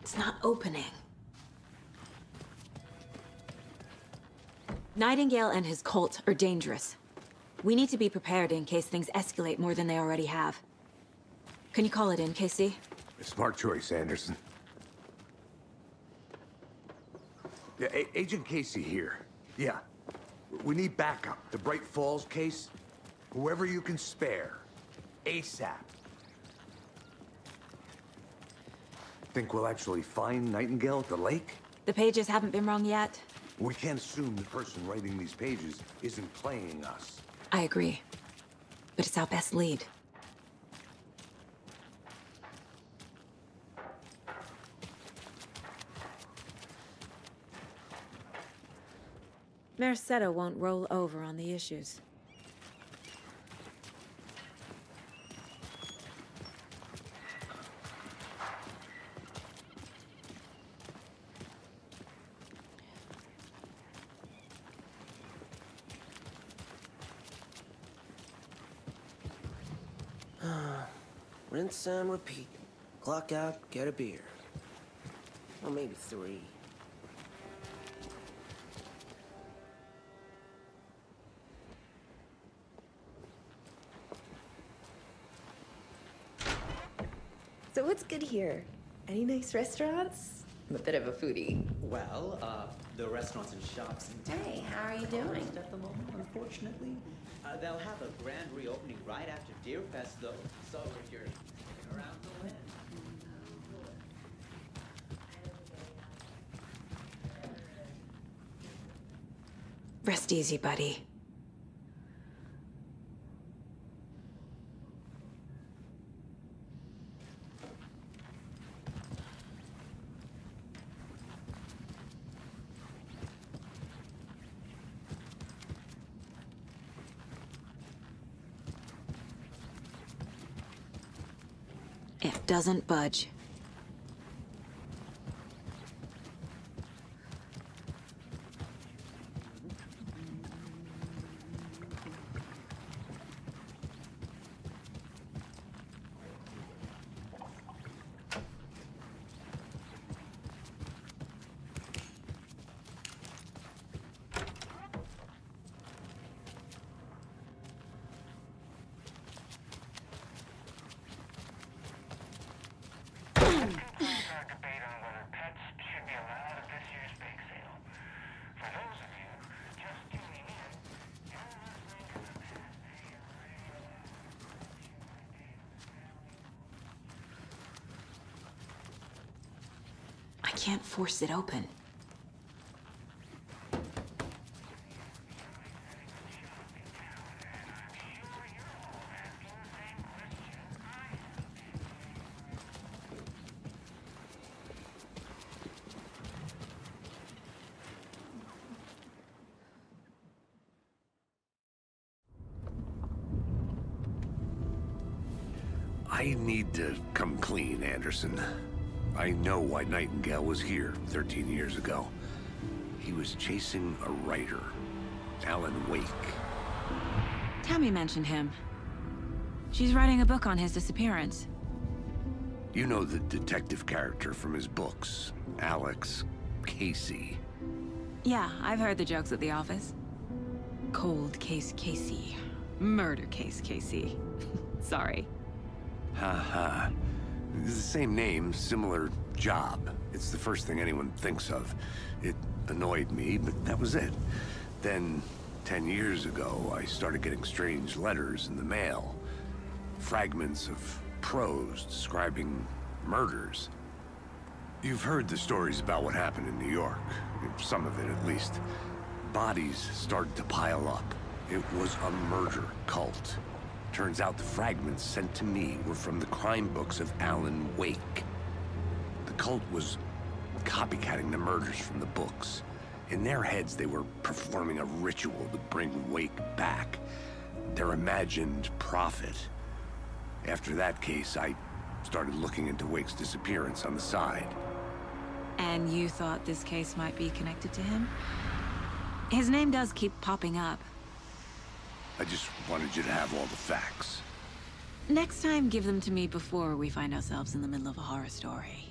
It's not opening. Nightingale and his cult are dangerous. We need to be prepared in case things escalate more than they already have. Can you call it in, KC? Smart choice, Anderson. Yeah, Agent Casey here. Yeah. We need backup. The Bright Falls case. Whoever you can spare. ASAP. Think we'll actually find Nightingale at the lake? The pages haven't been wrong yet. We can't assume the person writing these pages isn't playing us. I agree. But it's our best lead. Mercado won't roll over on the issues. Rinse and repeat. Clock out, get a beer. Or maybe 3. So what's good here? Any nice restaurants? I'm a bit of a foodie. Well, the restaurants and shops in town. Hey, how are you doing? At the moment, unfortunately. They'll have a grand reopening right after Deer Fest, though. So if you're around the win. Rest easy, buddy. It doesn't budge. I can't force it open. I need to come clean, Anderson. I know why Nightingale was here 13 years ago. He was chasing a writer, Alan Wake. Tammy mentioned him. She's writing a book on his disappearance. You know the detective character from his books, Alex Casey. Yeah, I've heard the jokes at the office. Cold case Casey. Murder case Casey. Sorry. Ha. It's the same name, similar job. It's the first thing anyone thinks of. It annoyed me, but that was it. Then, 10 years ago, I started getting strange letters in the mail. Fragments of prose describing murders. You've heard the stories about what happened in New York. Some of it, at least. Bodies started to pile up. It was a murder cult. Turns out the fragments sent to me were from the crime books of Alan Wake. The cult was copycatting the murders from the books. In their heads, they were performing a ritual to bring Wake back. Their imagined prophet. After that case, I started looking into Wake's disappearance on the side. And you thought this case might be connected to him? His name does keep popping up. I just wanted you to have all the facts. Next time, give them to me before we find ourselves in the middle of a horror story.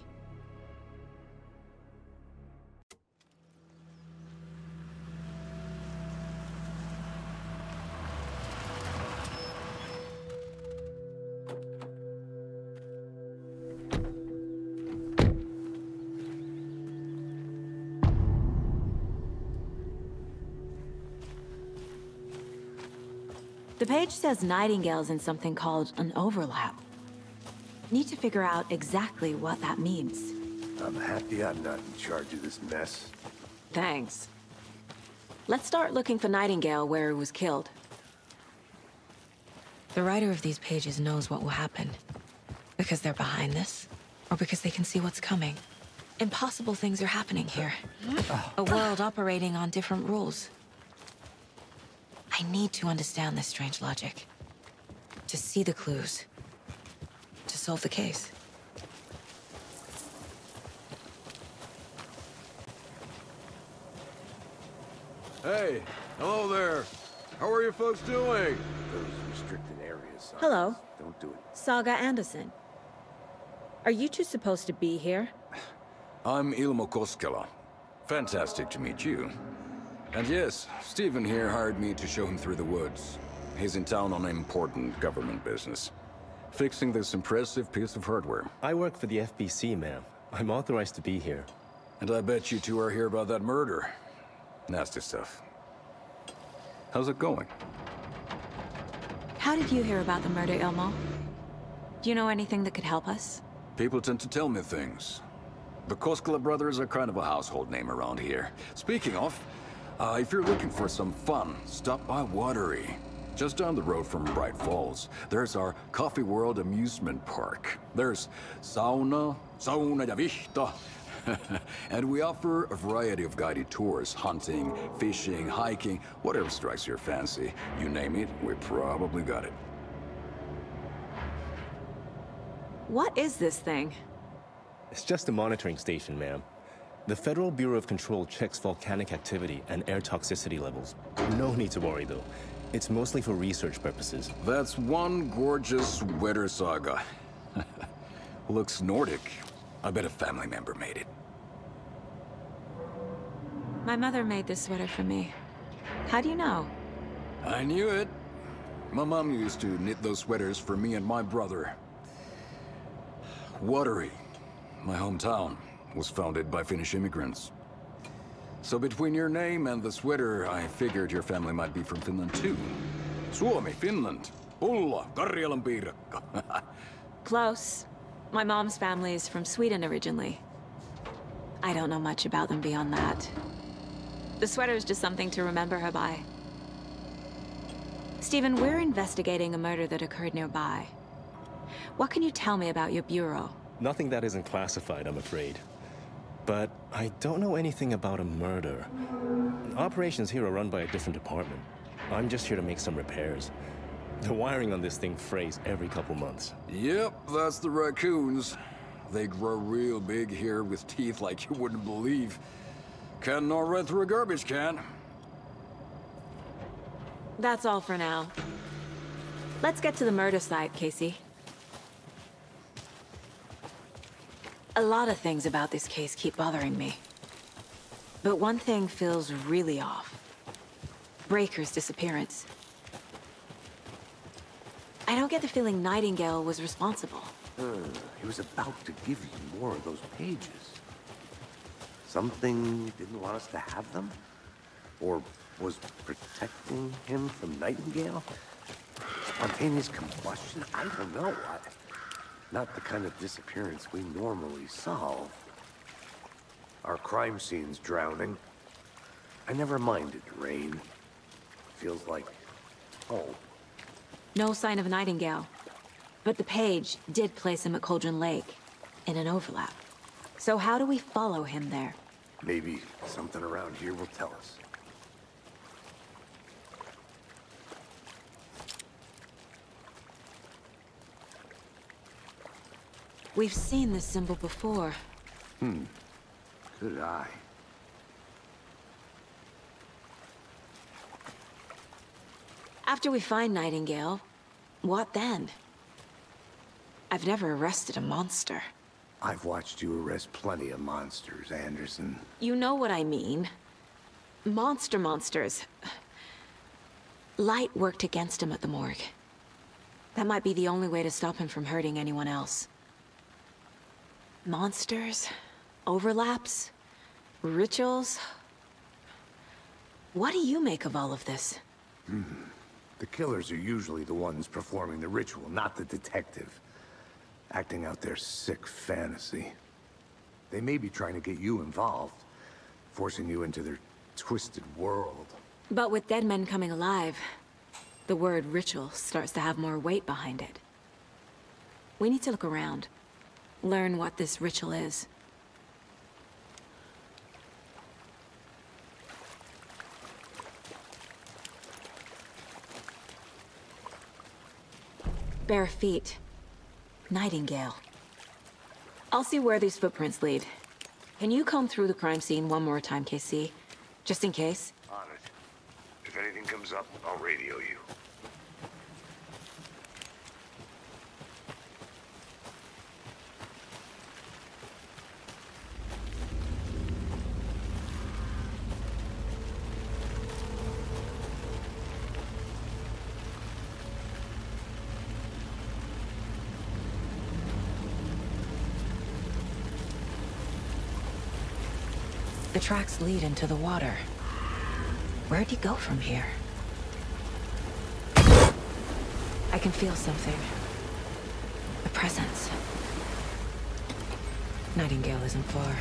The page says Nightingale's in something called an overlap. Need to figure out exactly what that means. I'm happy I'm not in charge of this mess. Thanks. Let's start looking for Nightingale where he was killed. The writer of these pages knows what will happen. Because they're behind this, or because they can see what's coming. Impossible things are happening here. A world operating on different rules. I need to understand this strange logic. To see the clues. To solve the case. Hey, hello there. How are you folks doing? Those restricted areas. Hello. Don't do it. Saga Anderson. Are you two supposed to be here? I'm Ilmo Koskela. Fantastic to meet you. And yes, Stephen here hired me to show him through the woods. He's in town on important government business. Fixing this impressive piece of hardware. I work for the FBC, ma'am. I'm authorized to be here. And I bet you two are here about that murder. Nasty stuff. How's it going? How did you hear about the murder, Ilmo? Do you know anything that could help us? People tend to tell me things. The Koskela brothers are kind of a household name around here. Speaking of, if you're looking for some fun, stop by Watery. Just down the road from Bright Falls, there's our Coffee World amusement park. There's sauna ja vihto. And we offer a variety of guided tours, hunting, fishing, hiking, whatever strikes your fancy. You name it, we probably got it. What is this thing? It's just a monitoring station, ma'am. The Federal Bureau of Control checks volcanic activity and air toxicity levels. No need to worry, though. It's mostly for research purposes. That's one gorgeous sweater, Saga. Looks Nordic. I bet a family member made it. My mother made this sweater for me. How do you know? I knew it. My mom used to knit those sweaters for me and my brother. Watery, my hometown, was founded by Finnish immigrants. So between your name and the sweater, I figured your family might be from Finland too. Suomi, Finland. Pulla, Karjalan piirakka. Close. My mom's family is from Sweden originally. I don't know much about them beyond that. The sweater is just something to remember her by. Stephen, we're investigating a murder that occurred nearby. What can you tell me about your bureau? Nothing that isn't classified, I'm afraid. But I don't know anything about a murder. Operations here are run by a different department. I'm just here to make some repairs. The wiring on this thing frays every couple months. Yep, that's the raccoons. They grow real big here with teeth like you wouldn't believe. Can't gnaw right through a garbage can. That's all for now. Let's get to the murder site, Casey. A lot of things about this case keep bothering me. But one thing feels really off. Breaker's disappearance. I don't get the feeling Nightingale was responsible. He was about to give you more of those pages. Something didn't want us to have them? Or was protecting him from Nightingale? Spontaneous combustion? I don't know. Not the kind of disappearance we normally solve. Our crime scene's drowning. I never minded rain. Feels like home. No sign of Nightingale. But the page did place him at Cauldron Lake, in an overlap. So how do we follow him there? Maybe something around here will tell us. We've seen this symbol before. Good eye. After we find Nightingale, what then? I've never arrested a monster. I've watched you arrest plenty of monsters, Anderson. You know what I mean. Monsters. Light worked against him at the morgue. That might be the only way to stop him from hurting anyone else. Monsters, overlaps, rituals. What do you make of all of this? The killers are usually the ones performing the ritual, not the detective. Acting out their sick fantasy. They may be trying to get you involved, forcing you into their twisted world. But with dead men coming alive, the word ritual starts to have more weight behind it. We need to look around, learn what this ritual is. Bare feet. Nightingale. I'll see where these footprints lead. Can you comb through the crime scene one more time, KC? Just in case? On it. If anything comes up, I'll radio you. The tracks lead into the water. Where'd he go from here? I can feel something. A presence. Nightingale isn't far.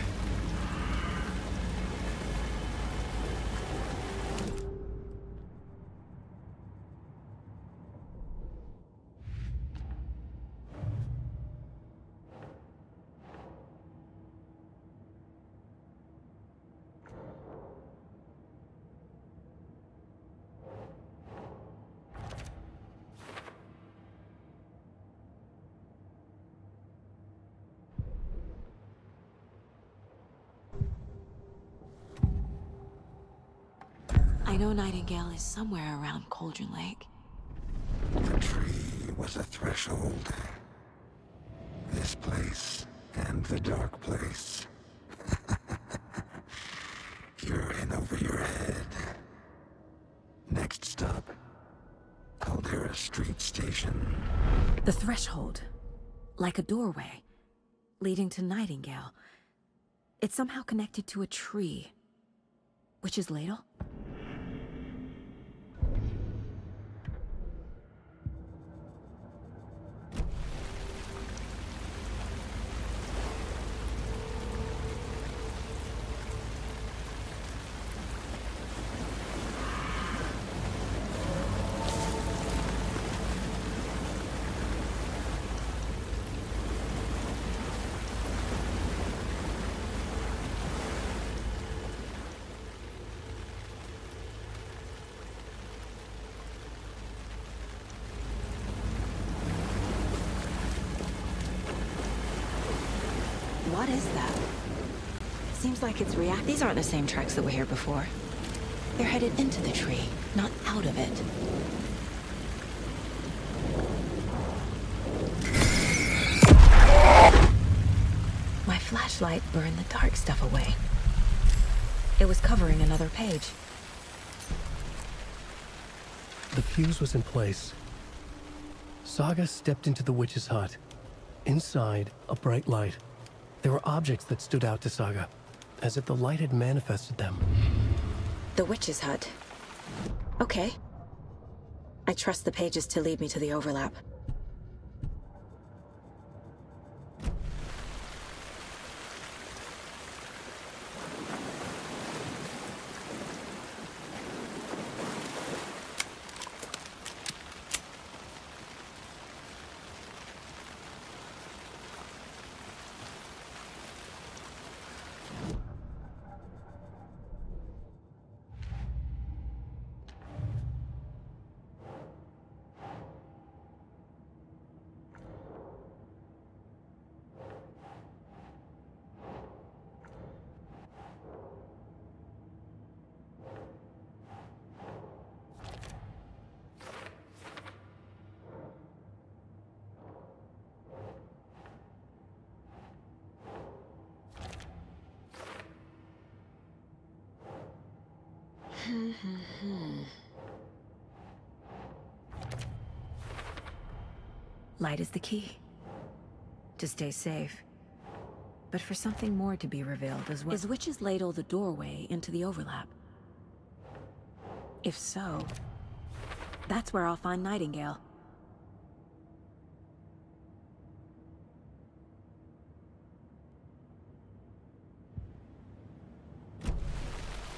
I know Nightingale is somewhere around Cauldron Lake. The tree was a threshold. This place and the dark place. You're in over your head. Next stop, Caldera Street Station. The threshold. Like a doorway. Leading to Nightingale. It's somehow connected to a tree. Witch's ladle? What is that? Seems like it's These aren't the same tracks that were here before. They're headed into the tree, not out of it. My flashlight burned the dark stuff away. It was covering another page. The fuse was in place. Saga stepped into the witch's hut. Inside, a bright light. There were objects that stood out to Saga, as if the light had manifested them. The witch's hut. Okay. I trust the pages to lead me to the overlap. Light is the key. To stay safe. But for something more to be revealed as well. Is Witch's Ladle the doorway into the overlap? If so, That's where I'll find Nightingale.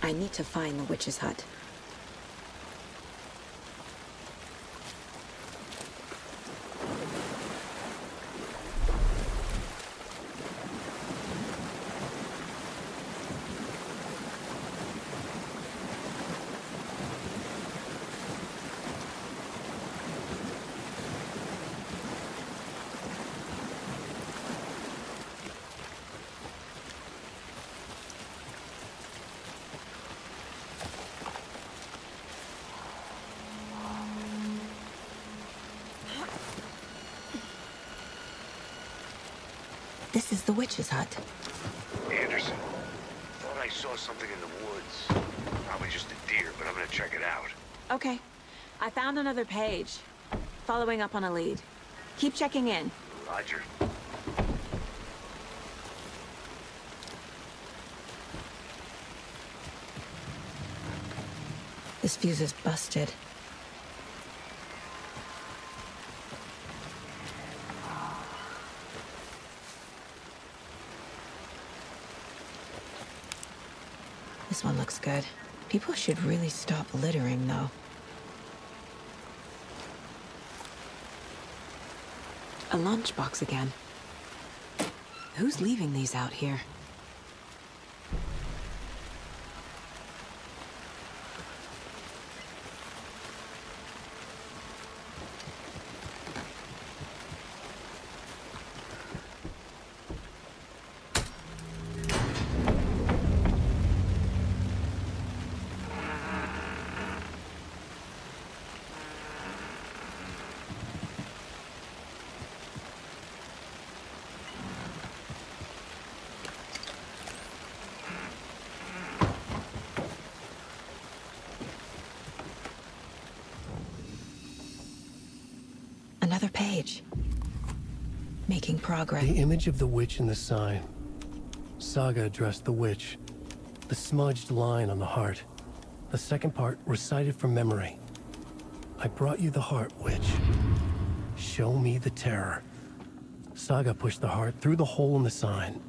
I need to find the witch's hut. This is the witch's hut. Anderson, thought I saw something in the woods. Probably just a deer, but I'm gonna check it out. Okay. I found another page. Following up on a lead. Keep checking in. Roger. This fuse is busted. This one looks good. People should really stop littering, though. A lunchbox again. Who's leaving these out here? Another page. Making progress. The image of the witch in the sign. Saga addressed the witch. The smudged line on the heart. The second part recited from memory. I brought you the heart, witch. Show me the terror. Saga pushed the heart through the hole in the sign.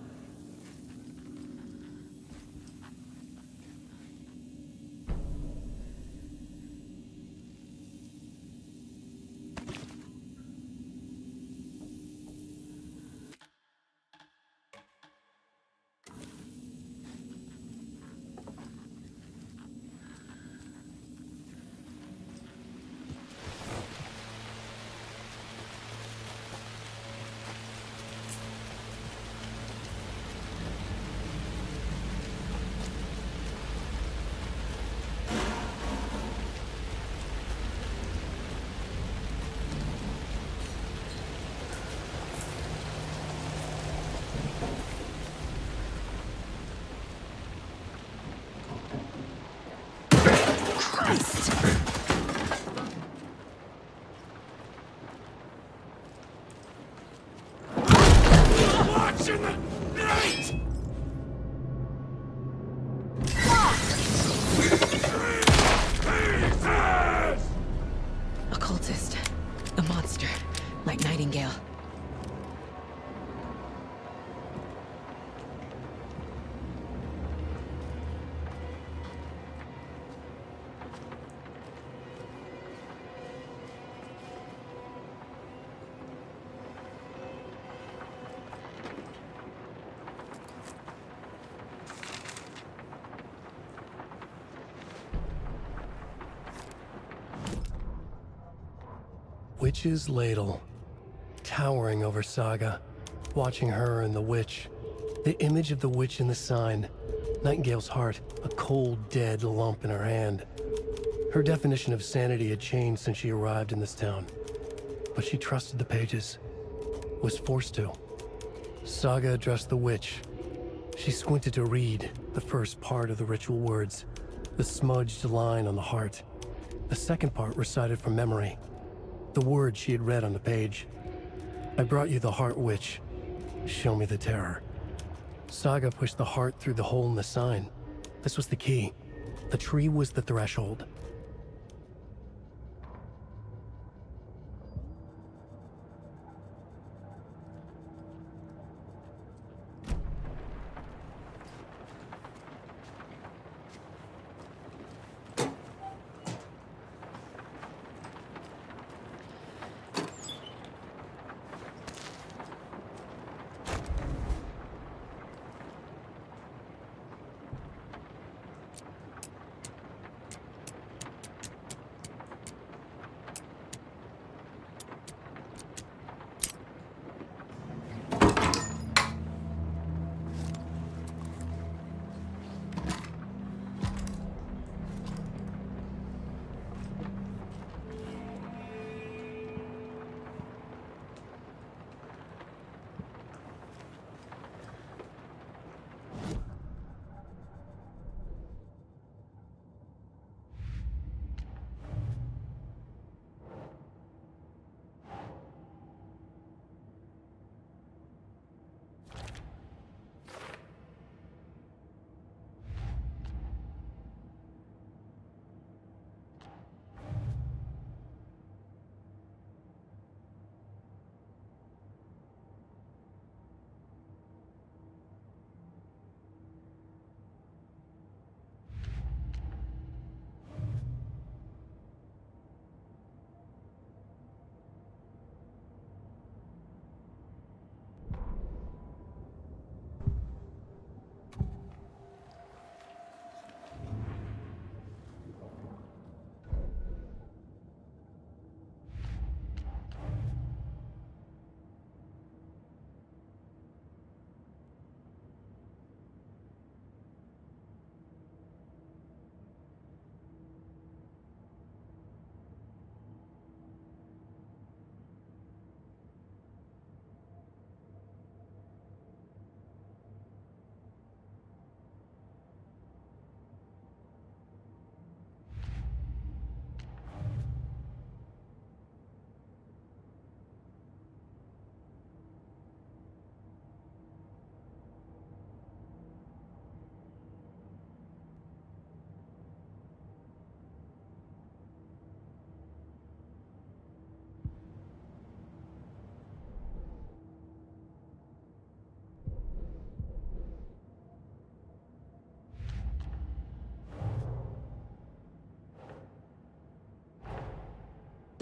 Occultist. A monster. Like Nightingale. Witch's ladle, towering over Saga, watching her and the witch. The image of the witch in the sign, Nightingale's heart, a cold, dead lump in her hand. Her definition of sanity had changed since she arrived in this town, but she trusted the pages, was forced to. Saga addressed the witch. She squinted to read the first part of the ritual words, the smudged line on the heart. The second part recited from memory. The words she had read on the page. I brought you the heart, witch. Show me the terror. Saga pushed the heart through the hole in the sign. This was the key. The tree was the threshold.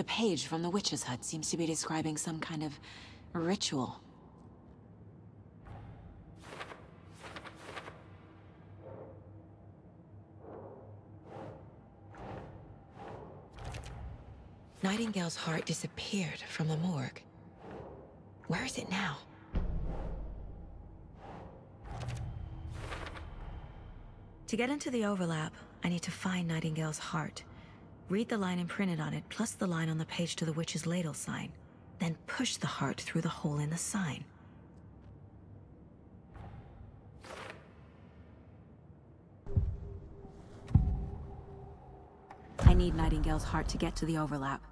page from the witch's hut seems to be describing some kind of ritual. Nightingale's heart disappeared from the morgue. Where is it now? To get into the overlap, I need to find Nightingale's heart. Read the line imprinted on it, plus the line on the page to the witch's ladle sign. Then push the heart through the hole in the sign. I need Nightingale's heart to get to the overlap.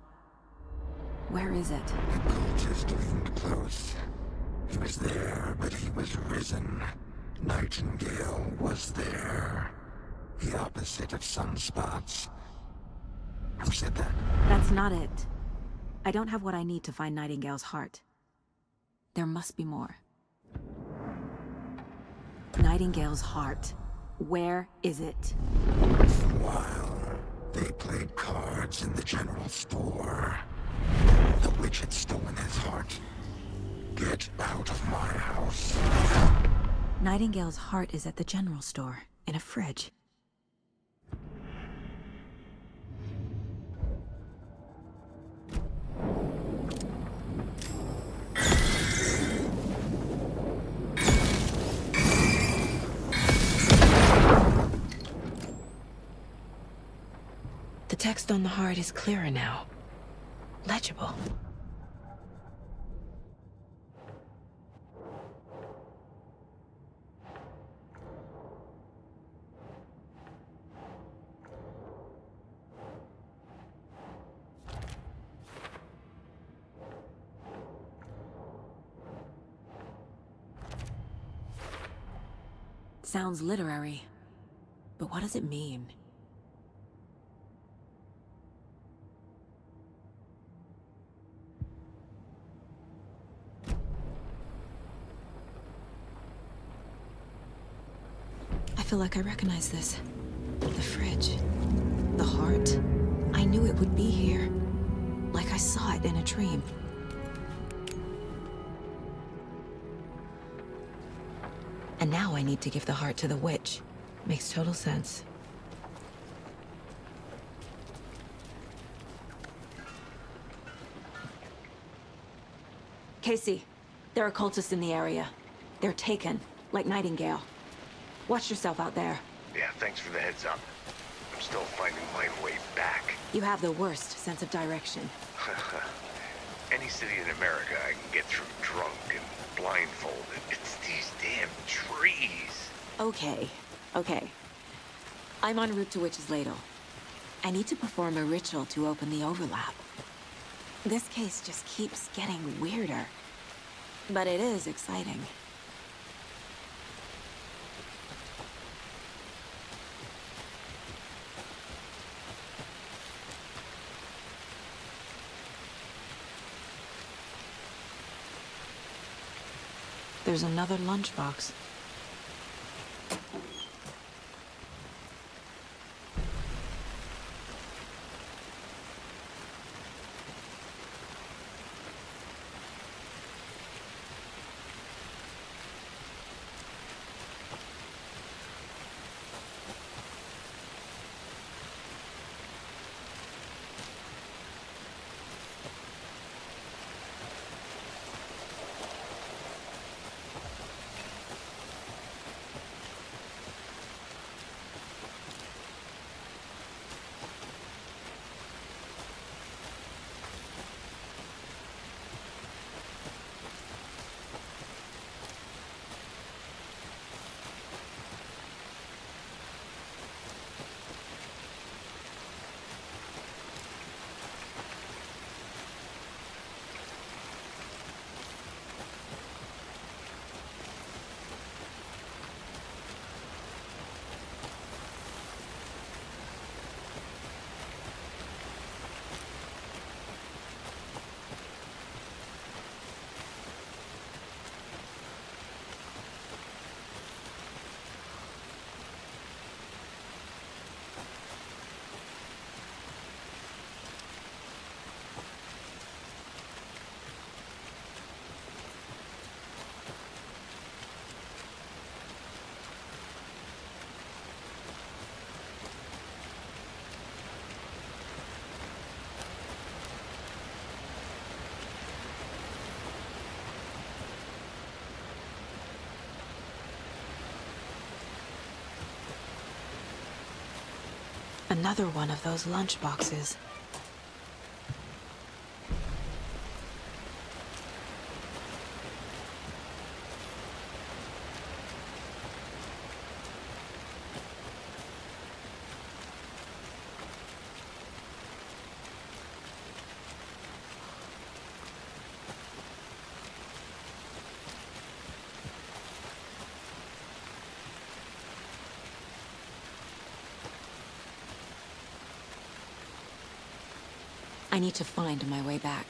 Where is it? The cultist leaned close. He was there, but he was risen. Nightingale was there. The opposite of sunspots. Who said that? That's not it. I don't have what I need to find Nightingale's heart. There must be more. Nightingale's heart. Where is it? Once in a while, they played cards in the general store. The witch had stolen his heart. Get out of my house. Nightingale's heart is at the general store, in a fridge. The text on the heart is clearer now. Legible. Sounds literary, but what does it mean? I feel like I recognize this. The fridge. The heart. I knew it would be here. Like I saw it in a dream. And now I need to give the heart to the witch. Makes total sense. Casey, there are cultists in the area. They're taken, like Nightingale. Watch yourself out there. Yeah, thanks for the heads up. I'm still finding my way back. You have the worst sense of direction. Any city in America I can get through drunk and blindfolded. It's these damn trees. Okay, okay. I'm en route to Witch's Ladle. I need to perform a ritual to open the overlap. This case just keeps getting weirder. But it is exciting. There's another lunchbox. Another one of those lunch boxes. I need to find my way back.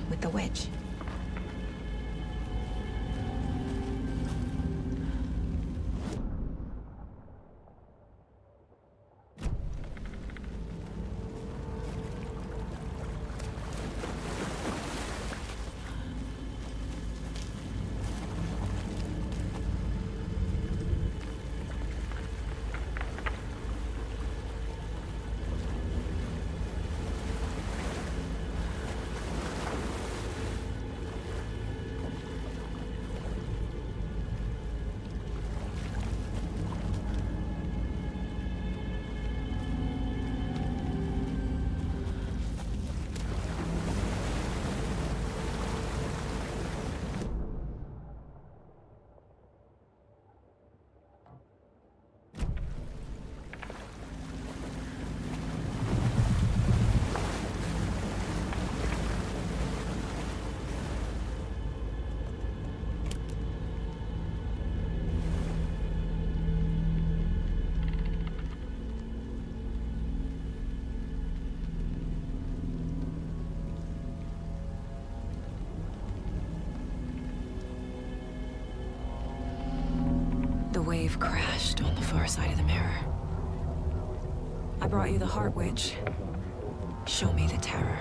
With the witch. wave crashed on the far side of the mirror. I brought you the Heart Witch. Show me the terror.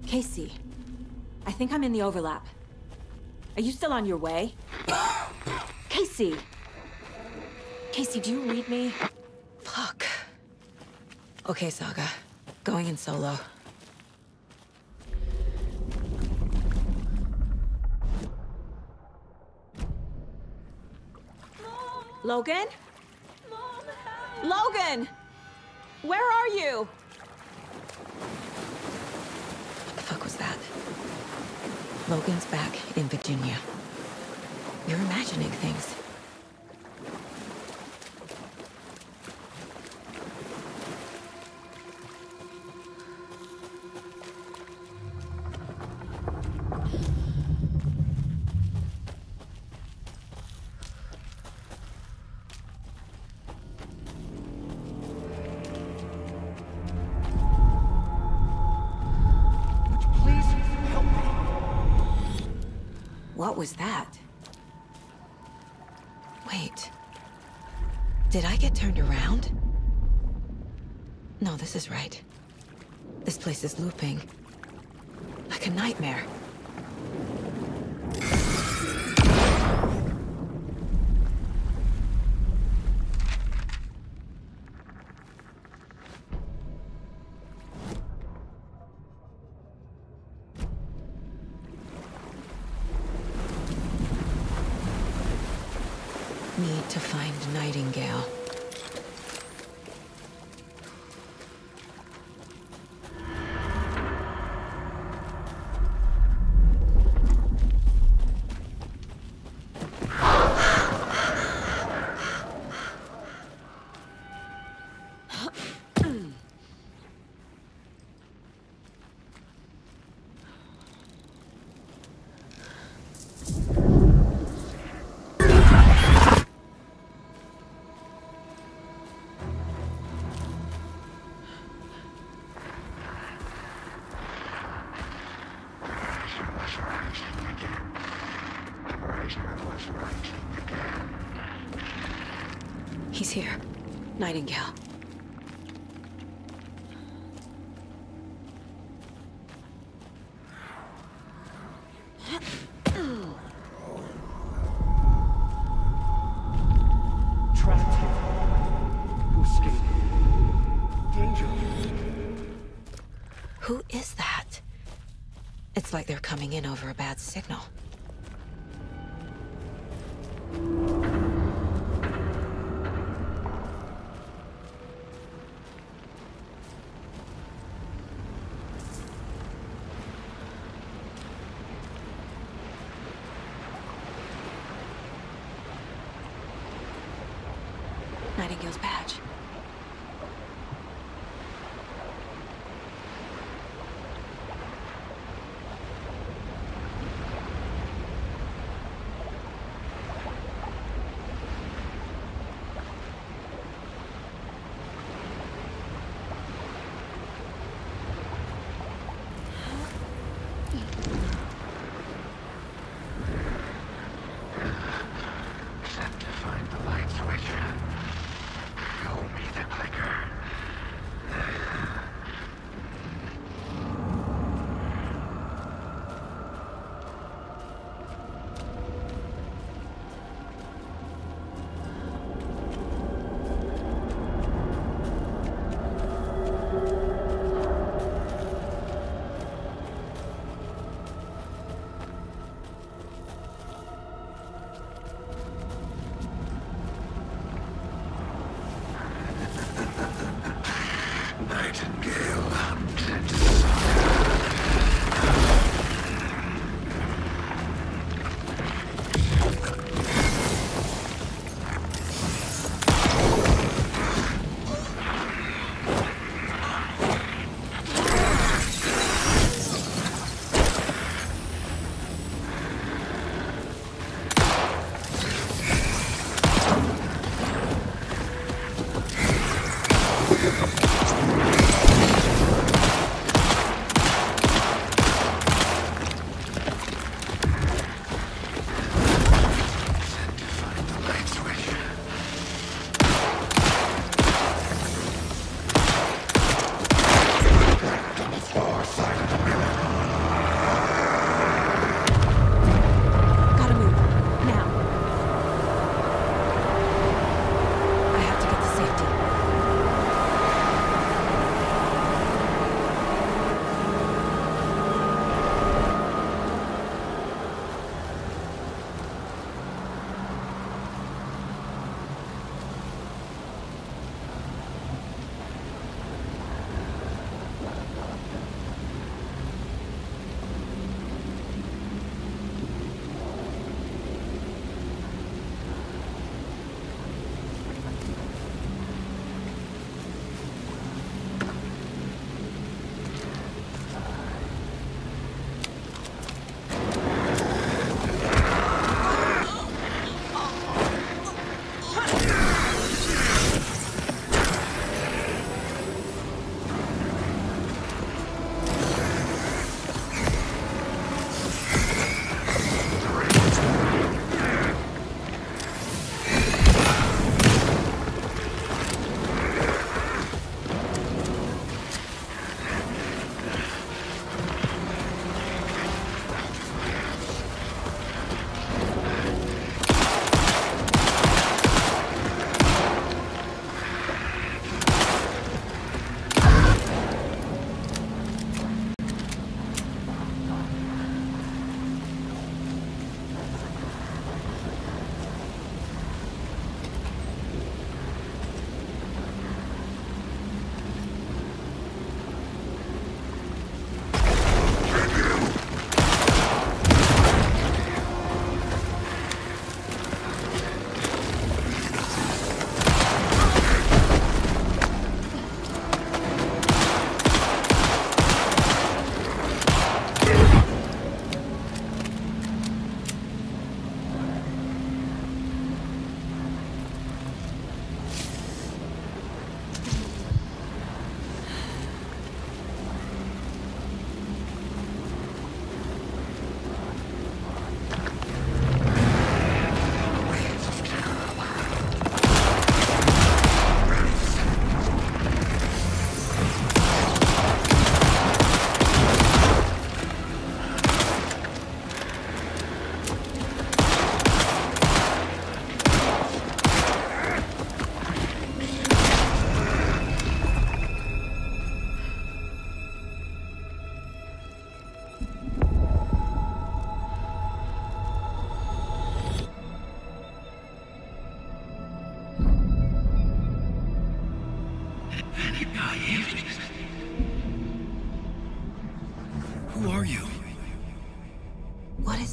Casey, I think I'm in the overlap. Are you still on your way? Casey! Casey, do you read me? Fuck. Okay, Saga. Going in solo. Logan? Logan! Where are you? What the fuck was that? Logan's back in Virginia. You're imagining things. What was that? Wait. Did I get turned around? No, this is right. This place is looping. Like a nightmare. Need to find Nightingale. He's here. Nightingale. Trapped here. To escape. Danger. Who is that? It's like they're coming in over a bad signal. Nightingale's badge. Except to find the light switch. Go.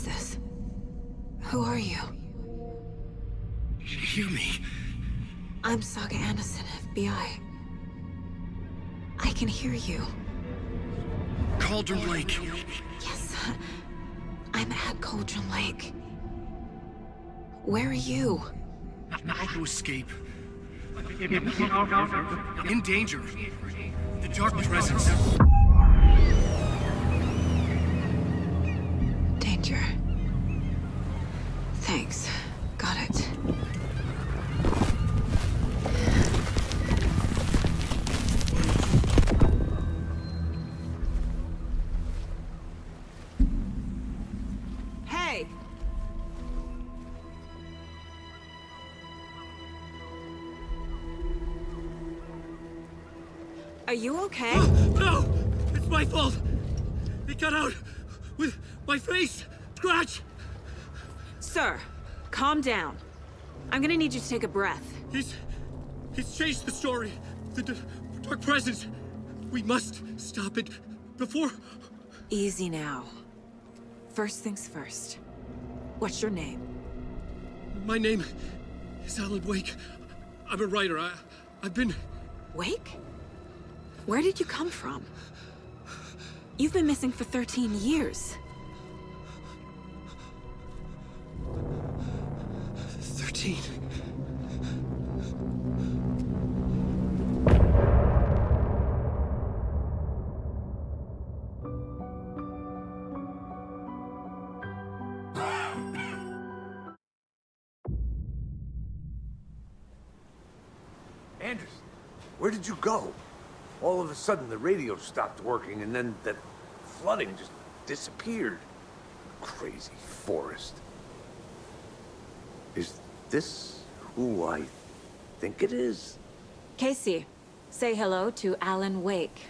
is this? Who are you? You hear me? I'm Saga Anderson, FBI. I can hear you. Cauldron Lake. Yes, I'm at Cauldron Lake. Where are you? How to escape. In danger. The dark presence. Danger. Thanks. Got it. Hey! Are you okay? No! It's my fault! It got out with my face! Scratch! Sir, calm down. I'm gonna need you to take a breath. He's changed the story. The dark presence. We must stop it before... Easy now. First things first. What's your name? My name is Alan Wake. I'm a writer. I've been... Wake? Where did you come from? You've been missing for 13 years. 13. Anderson, where did you go? All of a sudden, the radio stopped working, and then that flooding just disappeared. Crazy forest. Is this who I think it is? Casey, say hello to Alan Wake.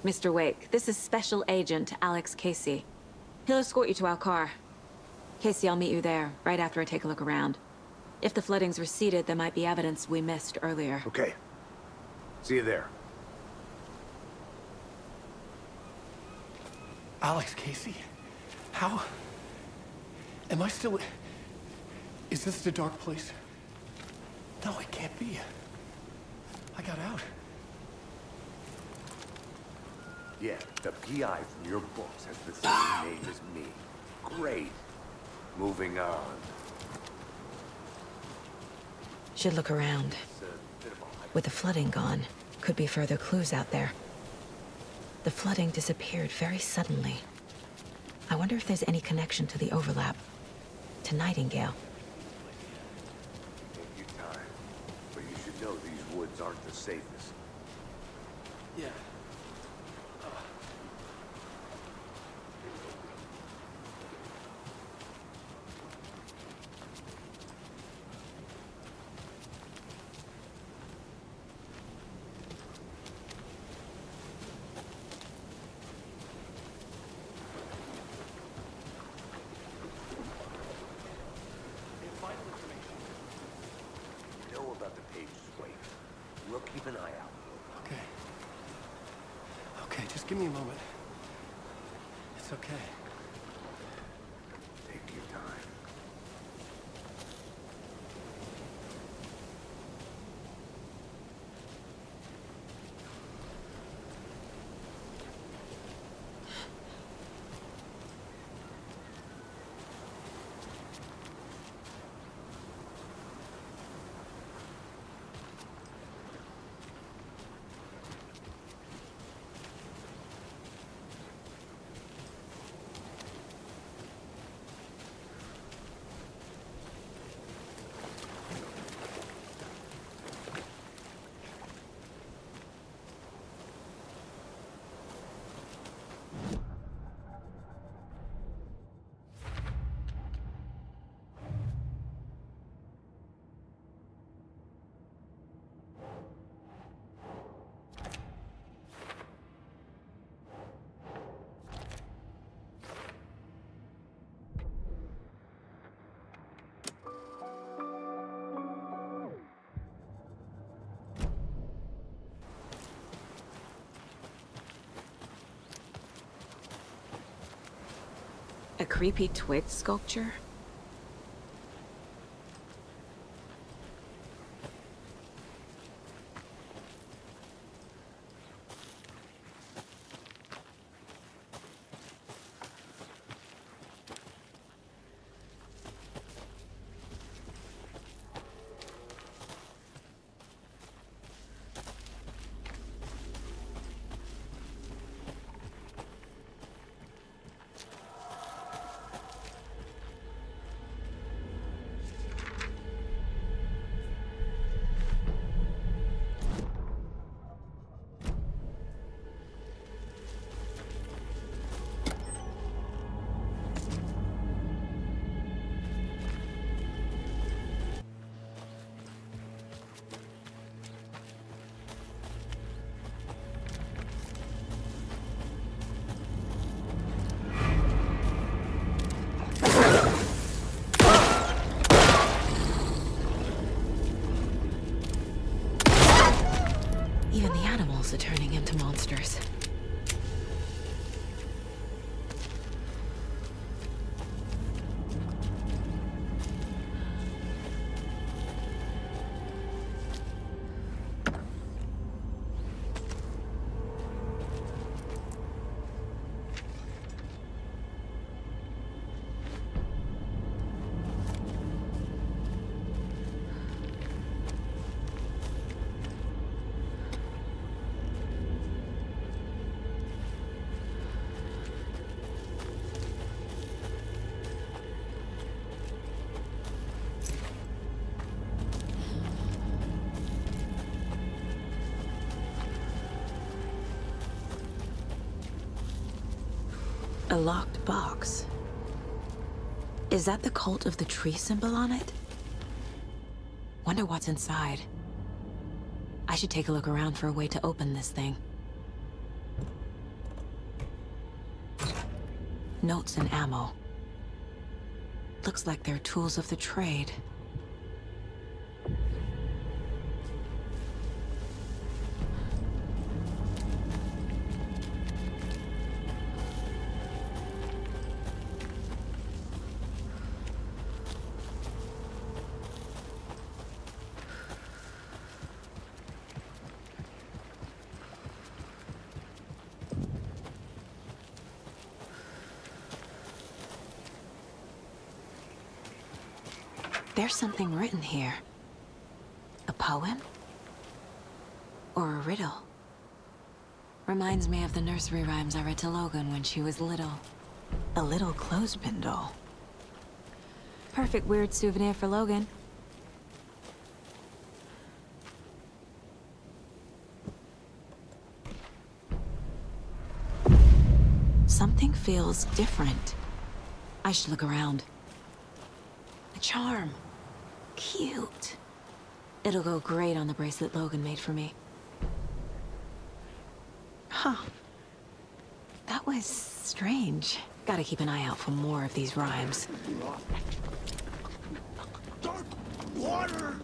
Mr. Wake, this is Special Agent Alex Casey. He'll escort you to our car. Casey, I'll meet you there, right after I take a look around. If the flooding's receded, there might be evidence we missed earlier. Okay. See you there. Alex Casey? How? Am I still... Is this the dark place? No, it can't be. I got out. Yeah, the PI from your books has the same name as me. Great. Moving on. Should look around. With the flooding gone, could be further clues out there. The flooding disappeared very suddenly. I wonder if there's any connection to the overlap. To Nightingale. Take your time. But you should know these woods aren't the safest. Yeah. We'll keep an eye out. Okay. Okay, just give me a moment. It's okay. Take your time. A creepy twig sculpture? Even the animals are turning into monsters. A locked box. Is that the cult of the tree symbol on it? Wonder what's inside. I should take a look around for a way to open this thing. Notes and ammo. Looks like they're tools of the trade. There's something written here. A poem? Or a riddle? Reminds me of the nursery rhymes I read to Logan when she was little. A little clothespin doll. Perfect weird souvenir for Logan. Something feels different. I should look around. A charm. Cute. It'll go great on the bracelet Logan made for me. Huh. That was strange. Gotta keep an eye out for more of these rhymes. Dark water!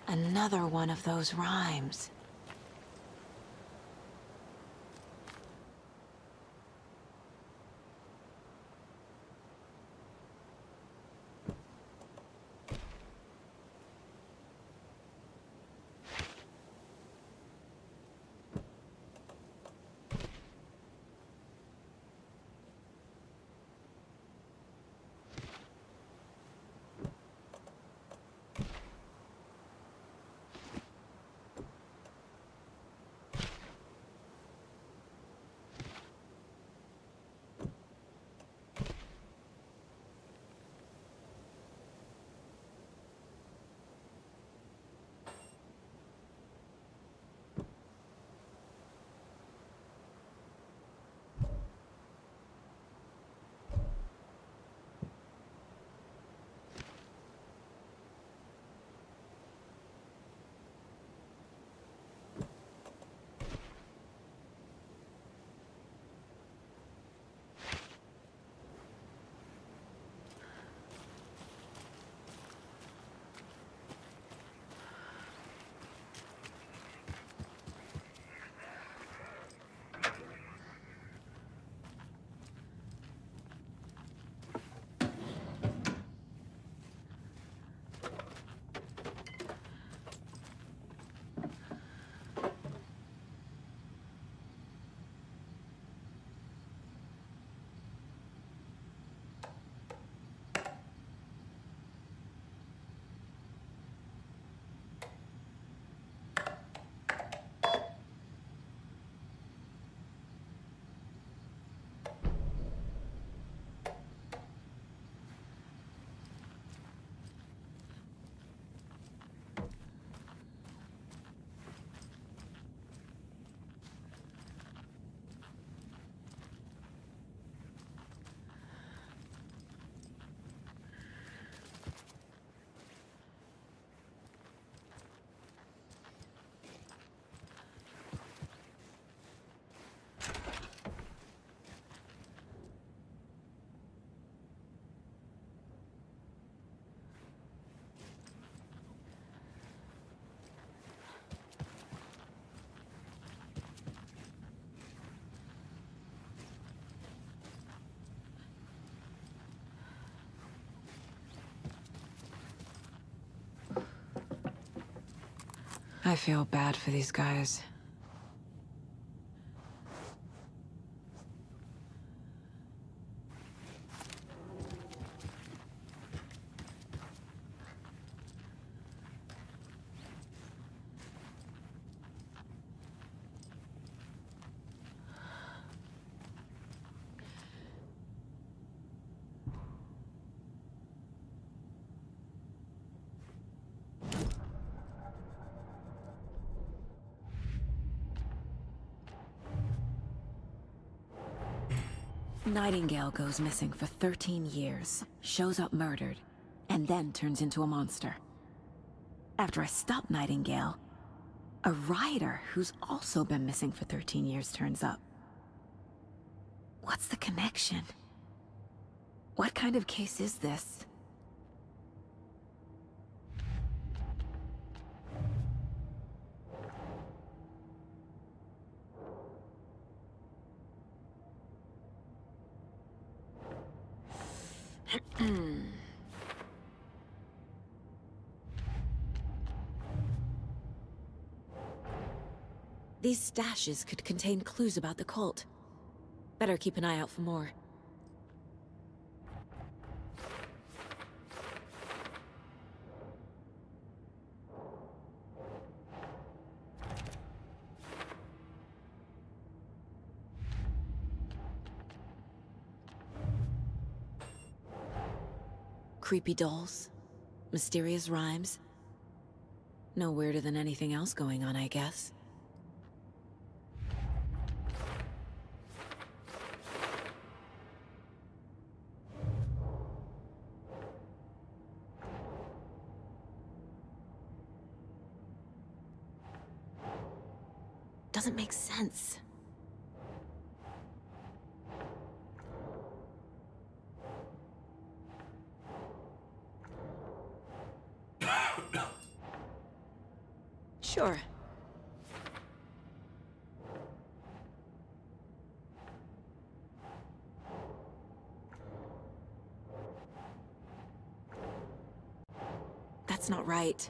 Another one of those rhymes. I feel bad for these guys. Nightingale goes missing for 13 years, shows up murdered, and then turns into a monster. After I stop Nightingale, a rider who's also been missing for 13 years turns up. What's the connection? What kind of case is this? These stashes could contain clues about the cult. Better keep an eye out for more. Creepy dolls, mysterious rhymes. No weirder than anything else going on, I guess. Doesn't make sense. Sure. That's not right.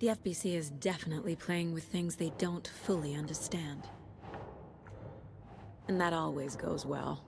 The FBC is definitely playing with things they don't fully understand. And that always goes well.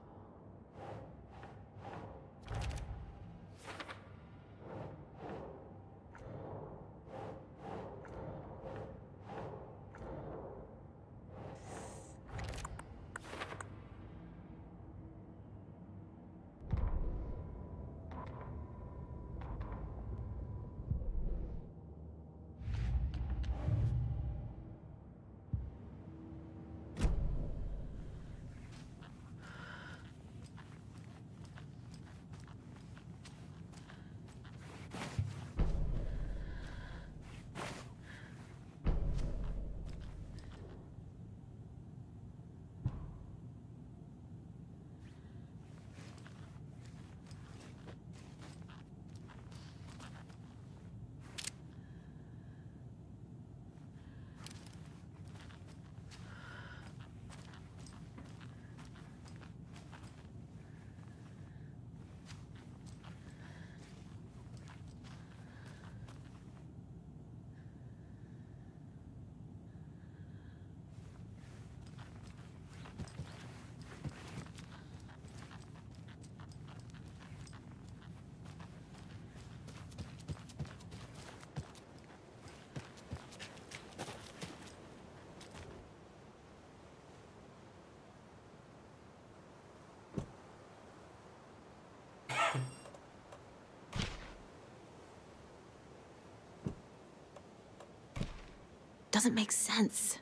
Doesn't make sense.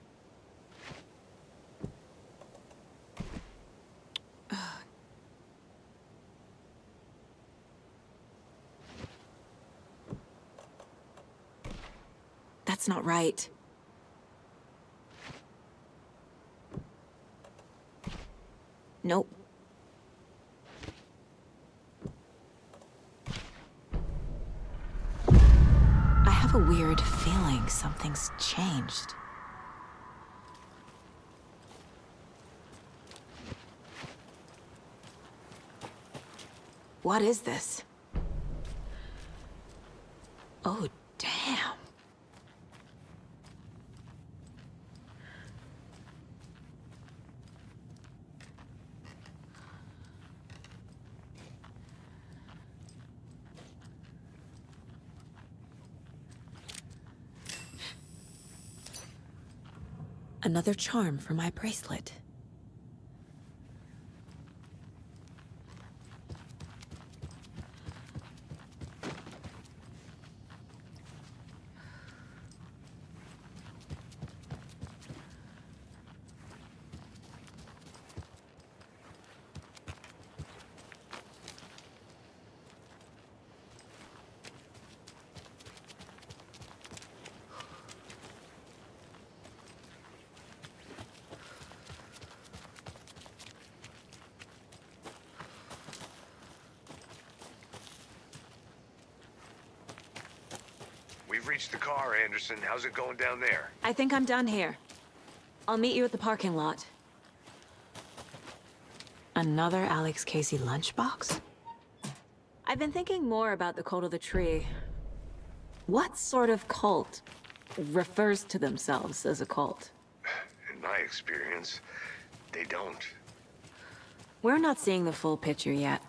That's not right. Nope. I have a weird feeling something's changed. What is this? Oh, damn. Another charm for my bracelet. We've reached the car, Anderson. How's it going down there? I think I'm done here. I'll meet you at the parking lot. Another Alex Casey lunchbox? I've been thinking more about the cult of the tree. What sort of cult refers to themselves as a cult? In my experience, they don't. We're not seeing the full picture yet.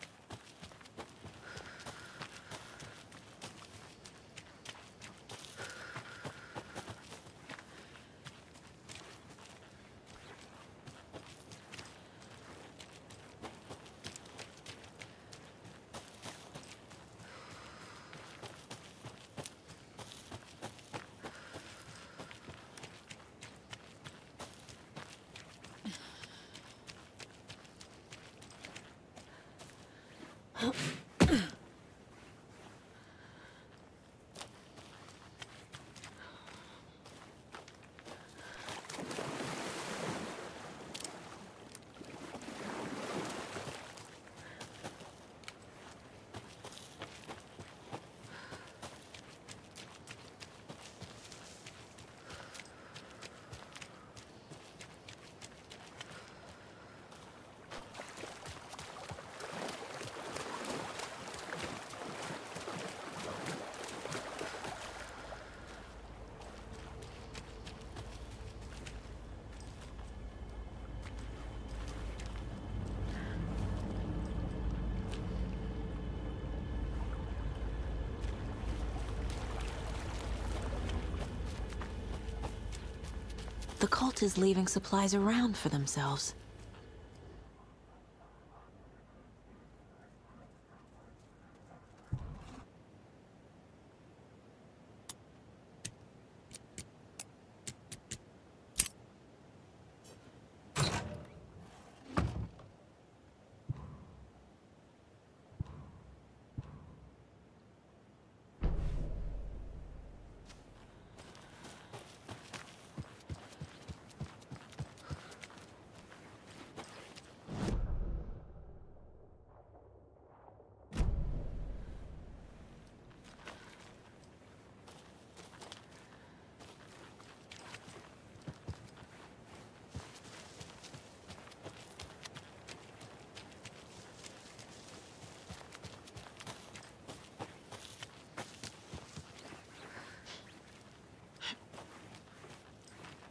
The cult is leaving supplies around for themselves.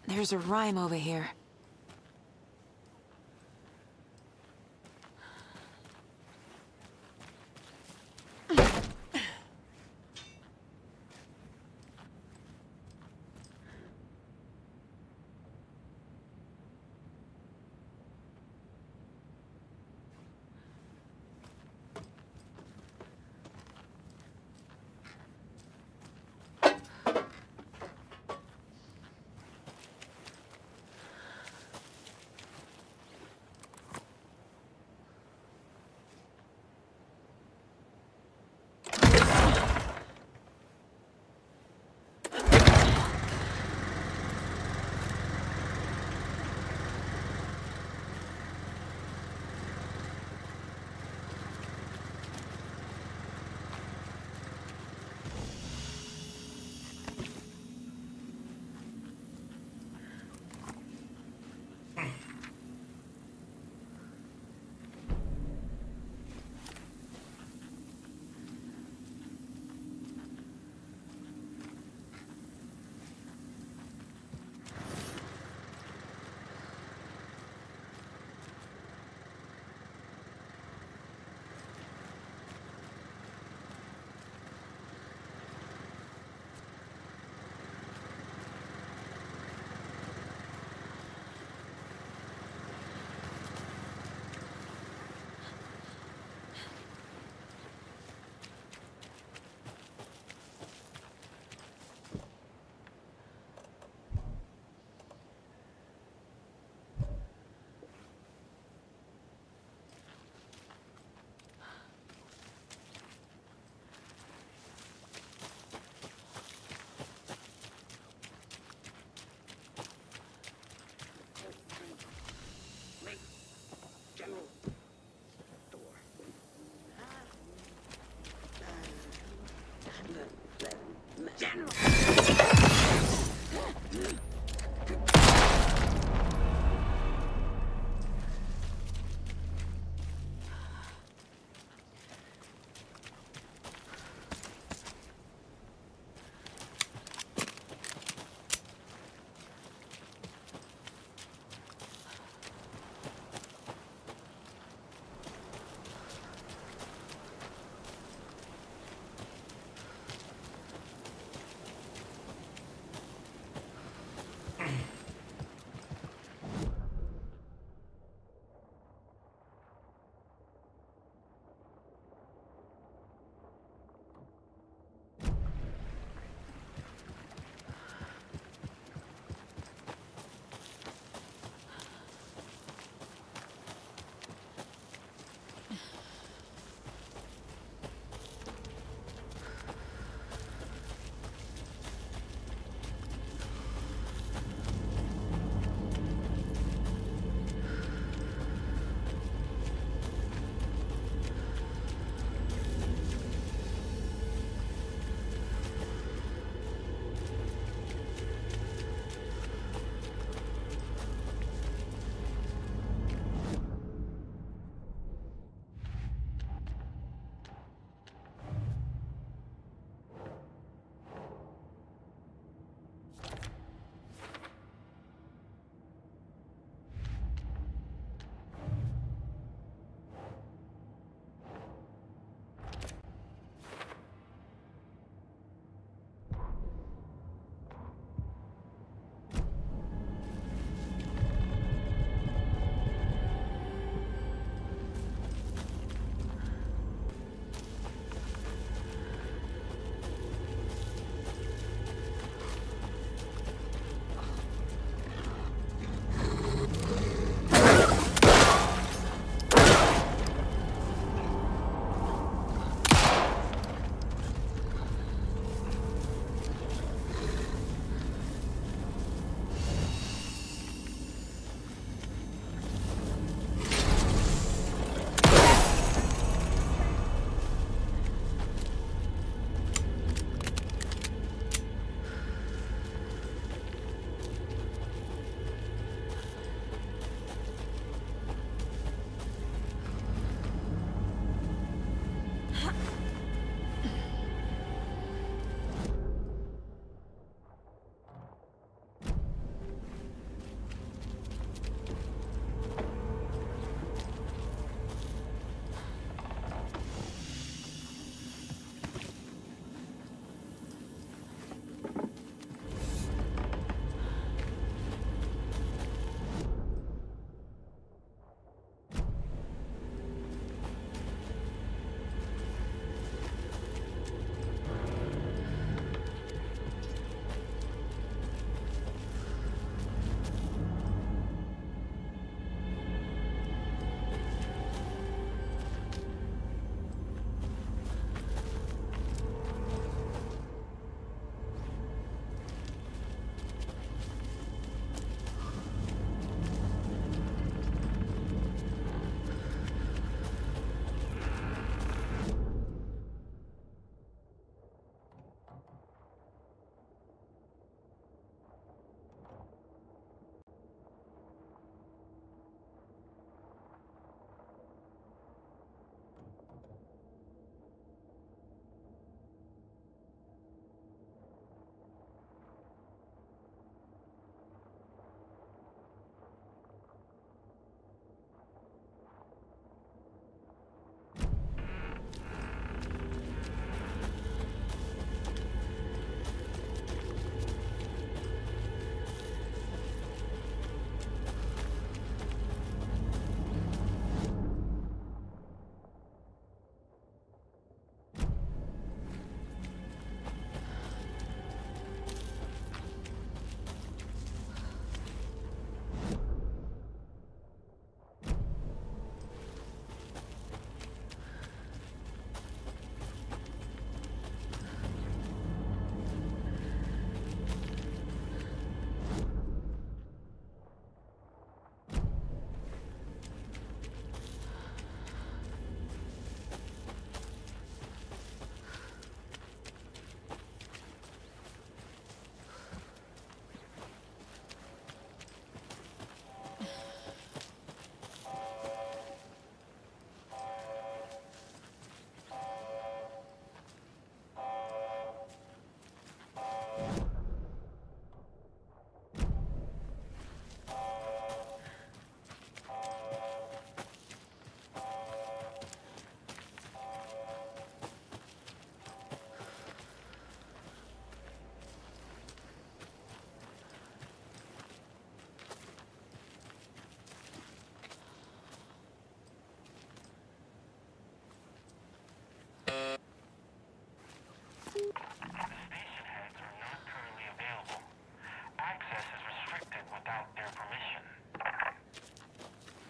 There's a rhyme over here.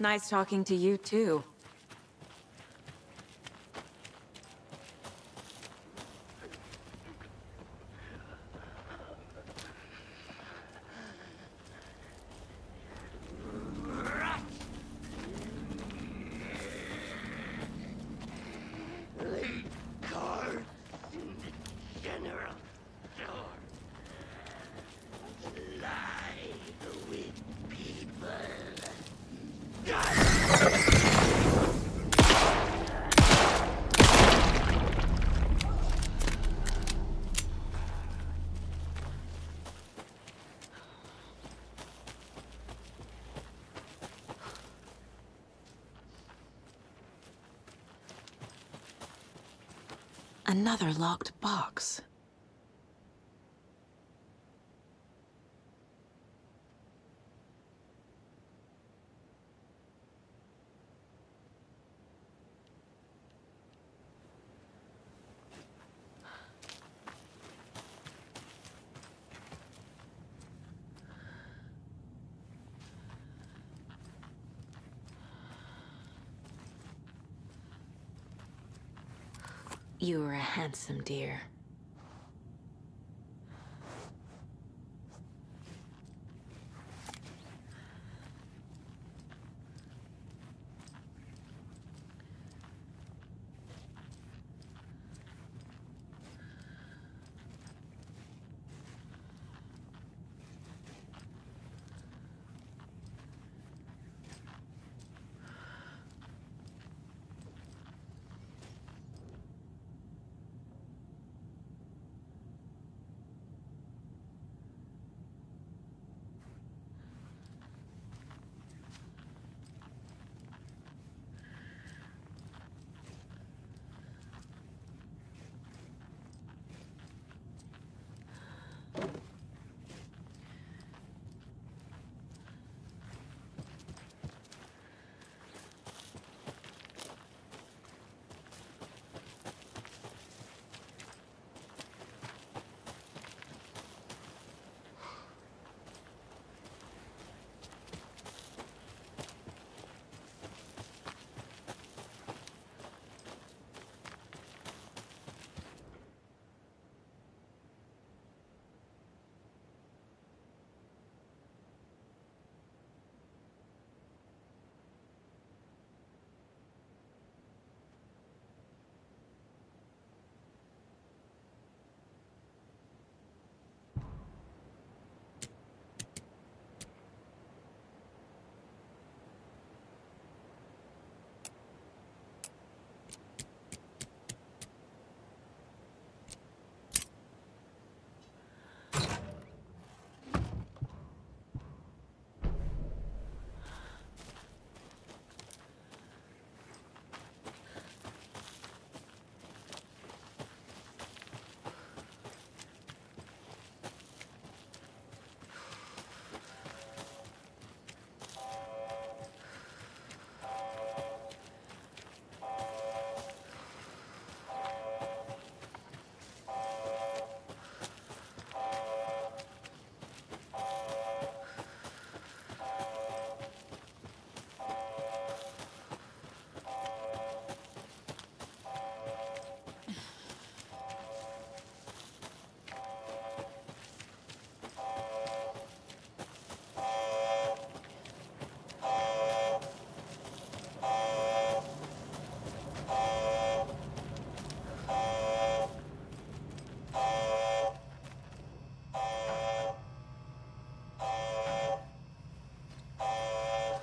Nice talking to you, too. Another locked box. You were a handsome deer.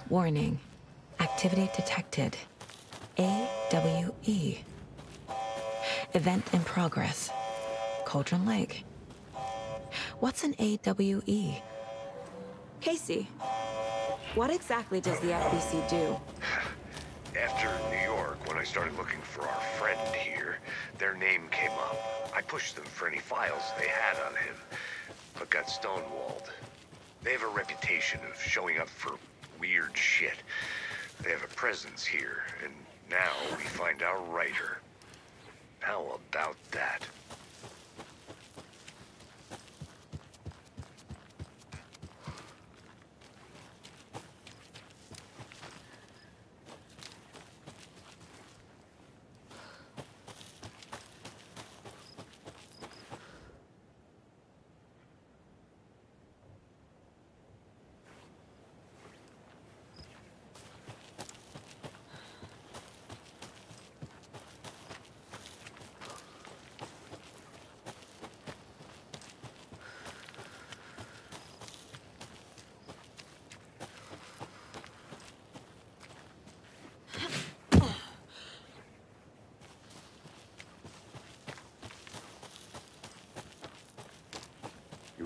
Warning. Activity detected. AWE. Event in progress. Cauldron Lake. What's an AWE? Casey, what exactly does the FBC do? After New York, when I started looking for our friend here, their name came up. I pushed them for any files they had on him, but got stonewalled. They have a reputation of showing up for weird shit. They have a presence here, and now we find our writer. How about that?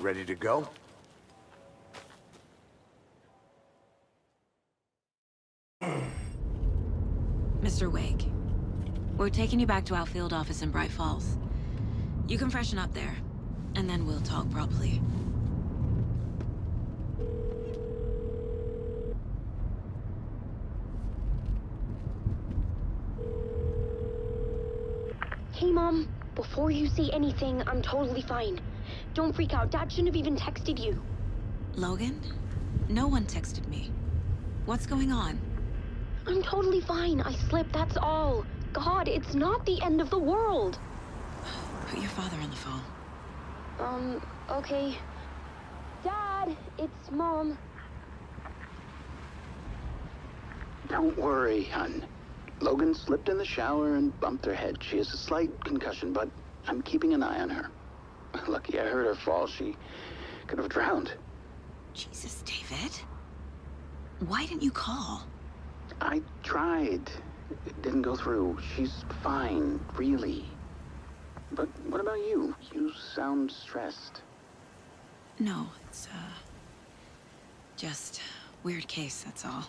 ready to go? Mr. Wake, we're taking you back to our field office in Bright Falls. You can freshen up there, and then we'll talk properly. Hey, Mom. Before you say anything, I'm totally fine. Don't freak out. Dad shouldn't have even texted you. Logan? No one texted me. What's going on? I'm totally fine. I slipped, that's all. God, it's not the end of the world. Put your father on the phone. Okay. Dad, it's Mom. Don't worry, hon. Logan slipped in the shower and bumped her head. She has a slight concussion, but I'm keeping an eye on her. Lucky I heard her fall. She could have drowned. Jesus, David. Why didn't you call? I tried. It didn't go through. She's fine, really. But what about you? You sound stressed. No, it's, just weird case, that's all.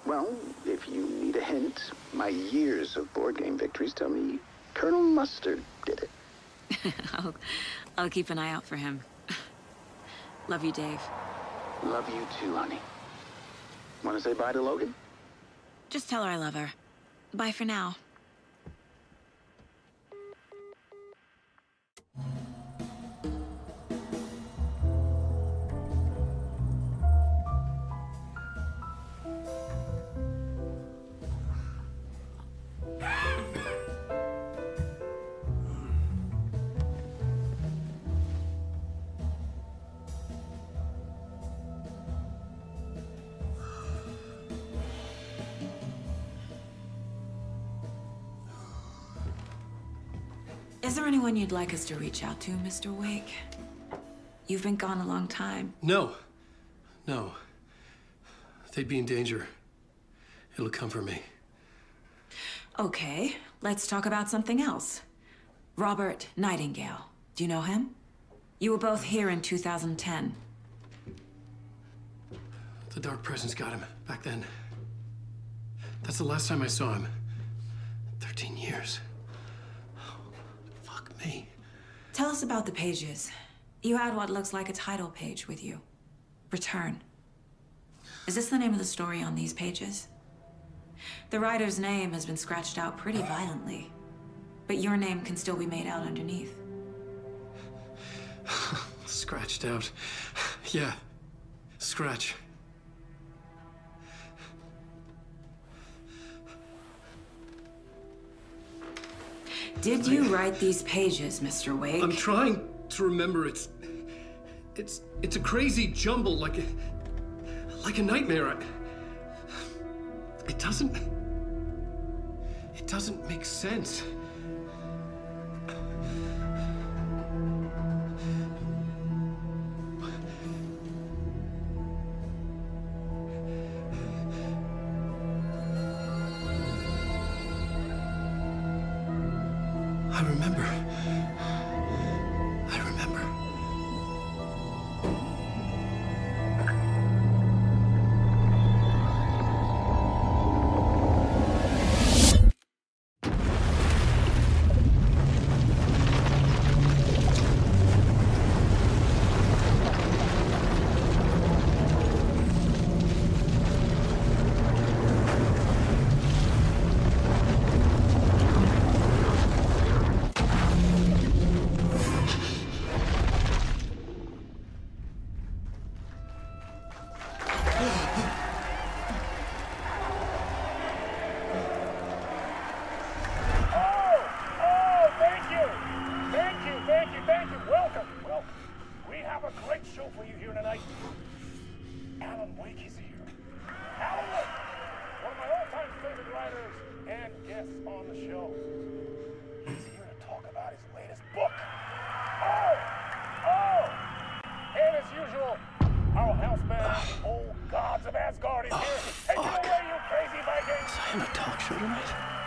Well, if you need a hint, my years of board game victories tell me Colonel Mustard did it. I'll keep an eye out for him. Love you, Dave. Love you too, honey. Want to say bye to Logan? Just tell her I love her. Bye for now. Is there anyone you'd like us to reach out to, Mr. Wake? You've been gone a long time. No. No. They'd be in danger. It'll come for me. Okay, let's talk about something else. Robert Nightingale. Do you know him? You were both here in 2010. The Dark Presence got him back then. That's the last time I saw him. 13 years. Fuck me. Tell us about the pages. You had what looks like a title page with you. Return. Is this the name of the story on these pages? The writer's name has been scratched out pretty violently, but your name can still be made out underneath. Scratched out. Yeah. Scratch. Did you write these pages, Mr. Wake? I'm trying to remember. It's a crazy jumble, like a nightmare. It doesn't make sense. I remember.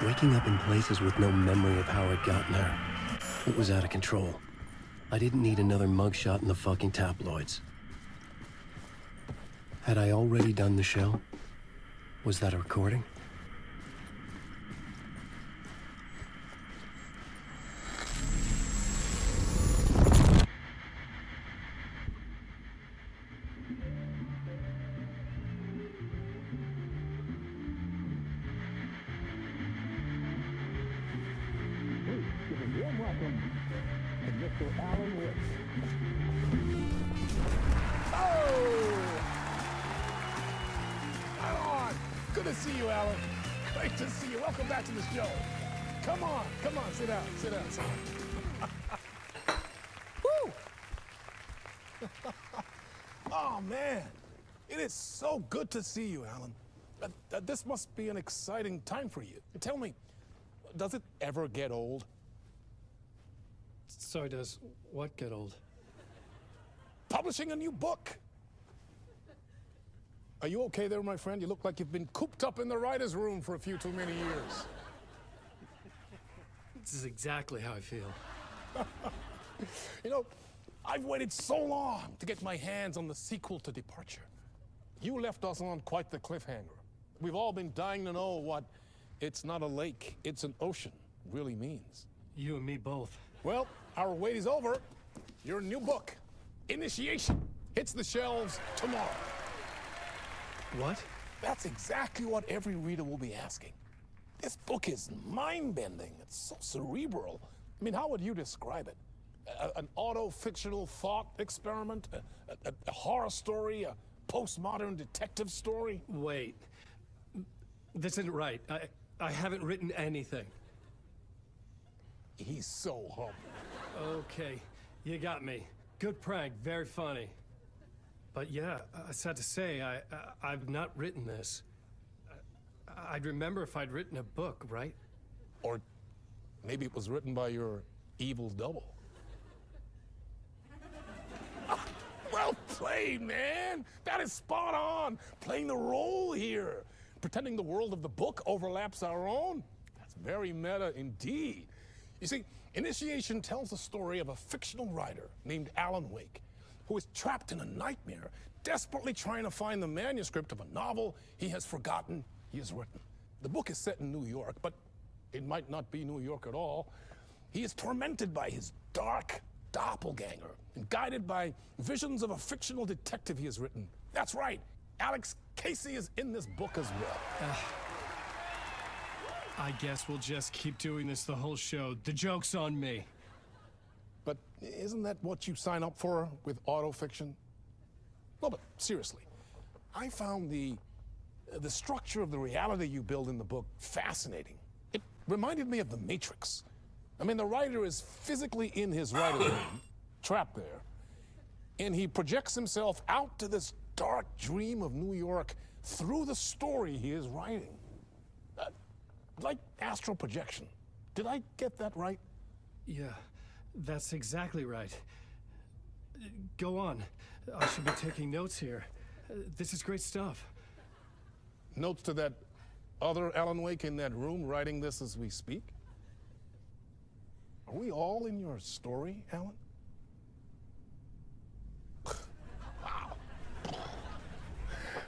Waking up in places with no memory of how I'd gotten there. It was out of control. I didn't need another mugshot in the fucking tabloids. Had I already done the show? Was that a recording? Good to see you, Alan. Great to see you. Welcome back to the show. Come on, sit down, sit down. Woo! Oh, man. It is so good to see you, Alan. This must be an exciting time for you. Tell me, does it ever get old? Sorry, does what get old? Publishing a new book. Are you okay there, my friend? You look like you've been cooped up in the writer's room for a few too many years. This is exactly how I feel. You know, I've waited so long to get my hands on the sequel to Departure. You left us on quite the cliffhanger. We've all been dying to know what "it's not a lake, it's an ocean" really means. You and me both. Well, our wait is over. Your new book, Initiation, hits the shelves tomorrow. What? That's exactly what every reader will be asking. This book is mind-bending. It's so cerebral. I mean, how would you describe it? An auto-fictional thought experiment? A horror story? A postmodern detective story? Wait. This isn't right. I haven't written anything. He's so humble. Okay, you got me. Good prank, very funny. But yeah, sad to say, I've not written this. I'd remember if I'd written a book, right? Or maybe it was written by your evil double. Well played, man! That is spot on! Playing the role here. Pretending the world of the book overlaps our own. That's very meta indeed. You see, Initiation tells the story of a fictional writer named Alan Wake, who is trapped in a nightmare, desperately trying to find the manuscript of a novel he has forgotten he has written. The book is set in New York, but it might not be New York at all. He is tormented by his dark doppelganger and guided by visions of a fictional detective he has written. That's right, Alex Casey is in this book as well. I guess we'll just keep doing this the whole show. The joke's on me. But isn't that what you sign up for with autofiction? No, but seriously, I found the structure of the reality you build in the book fascinating. It reminded me of The Matrix. I mean, the writer is physically in his writer's room, trapped there, and he projects himself out to this dark dream of New York through the story he is writing. Like astral projection. Did I get that right? Yeah, that's exactly right. Go on. I should be taking notes here. This is great stuff. Notes to that other Alan Wake in that room writing this as we speak? Are we all in your story, Alan? Wow.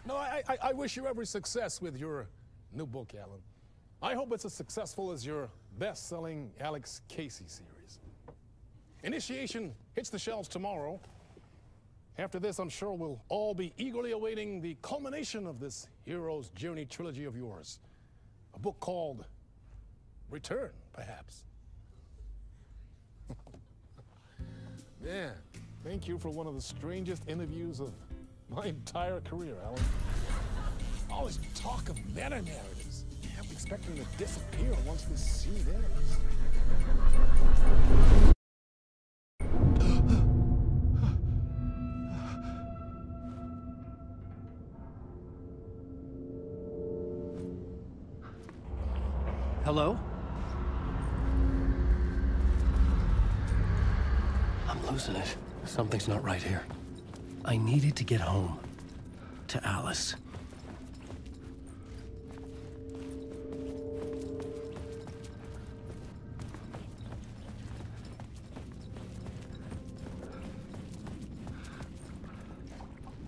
No, I wish you every success with your new book, Alan. I hope it's as successful as your best-selling Alex Casey series. Initiation hits the shelves tomorrow. After this, I'm sure we'll all be eagerly awaiting the culmination of this hero's journey trilogy of yours. A book called Return, perhaps. Yeah, thank you for one of the strangest interviews of my entire career, Alan. All this talk of meta-narratives. I'm expecting to disappear once this scene ends. Hello? I'm losing it. Something's not right here. I needed to get home. To Alice.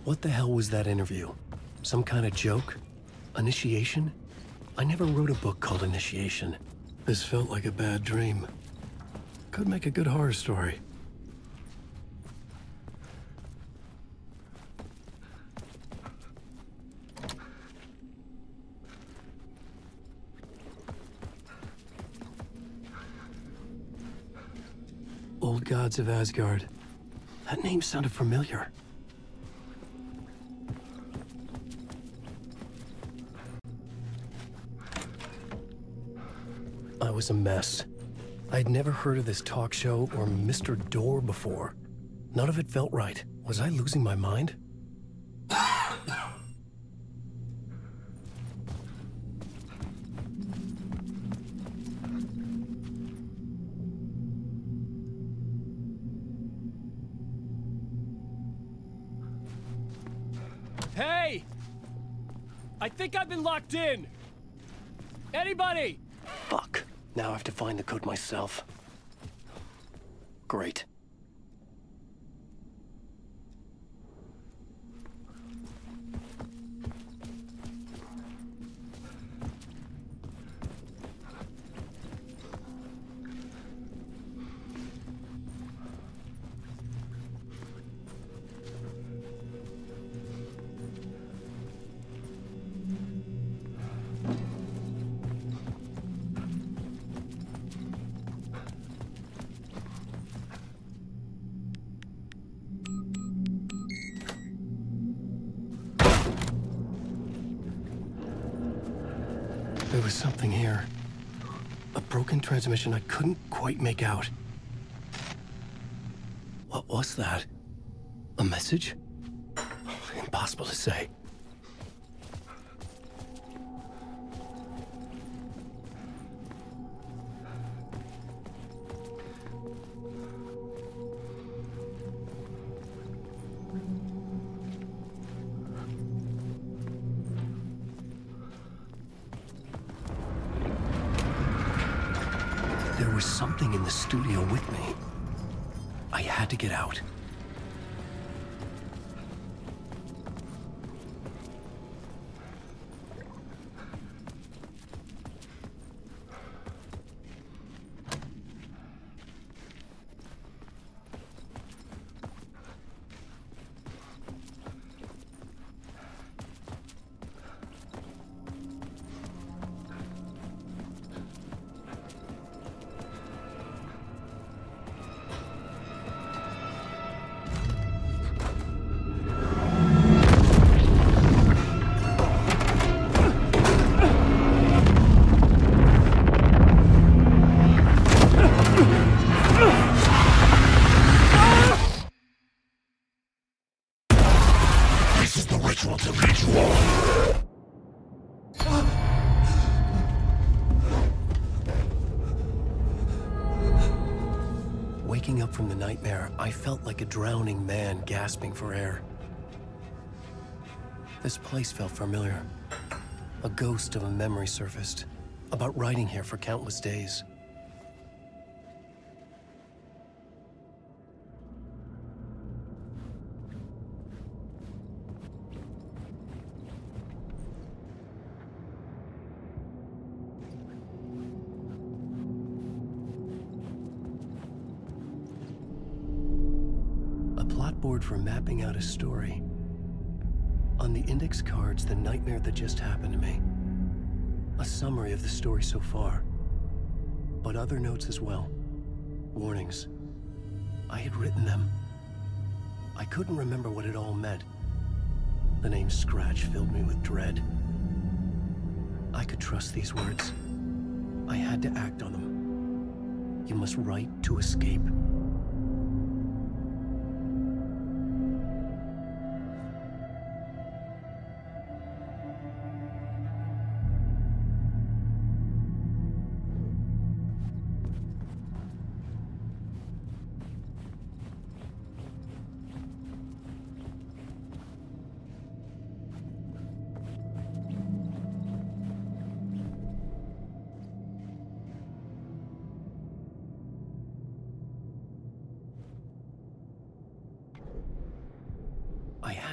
What the hell was that interview? Some kind of joke? Initiation? I never wrote a book called Initiation. This felt like a bad dream. Could make a good horror story. Old Gods of Asgard. That name sounded familiar. I was a mess. I'd never heard of this talk show or Mr. Door before. None of it felt right. Was I losing my mind? Hey! I think I've been locked in! Anybody? Fuck. Now I have to find the code myself. Great. There was something here. A broken transmission I couldn't quite make out. What was that? A message? Impossible to say. There was something in the studio with me. I had to get out. This is the ritual to ritual. Waking up from the nightmare, I felt like a drowning man gasping for air. This place felt familiar. A ghost of a memory surfaced, about riding here for countless days. Board for mapping out a story. On the index cards, the nightmare that just happened to me. A summary of the story so far, but other notes as well. Warnings. I had written them. I couldn't remember what it all meant. The name Scratch filled me with dread. I could trust these words. I had to act on them. You must write to escape.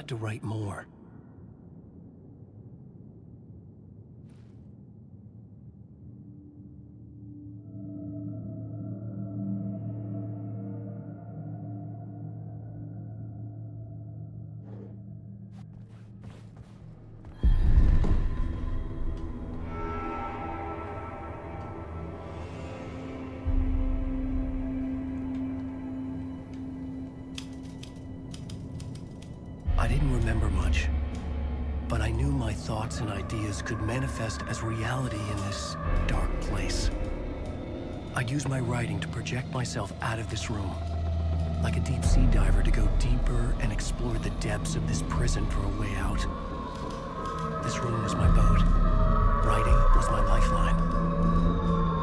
had to write more. I didn't remember much, but I knew my thoughts and ideas could manifest as reality in this dark place. I'd use my writing to project myself out of this room, like a deep sea diver to go deeper and explore the depths of this prison for a way out. This room was my boat. Writing was my lifeline.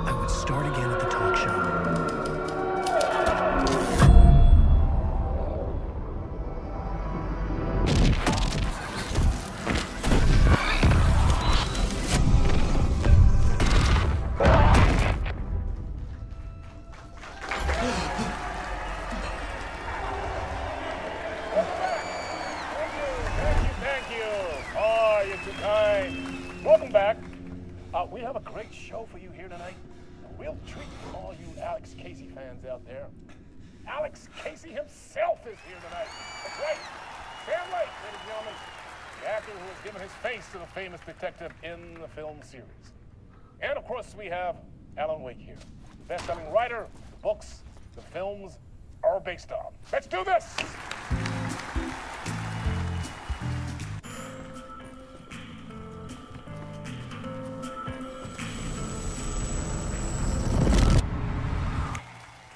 I would start again at the talk show. Welcome back. We have a great show for you here tonight. A real treat for all you Alex Casey fans out there. Alex Casey himself is here tonight. That's right. Sam Lake, ladies and gentlemen, the actor who has given his face to the famous detective in the film series. And of course, we have Alan Wake here, the best-selling writer, the books, the films are based on. Let's do this!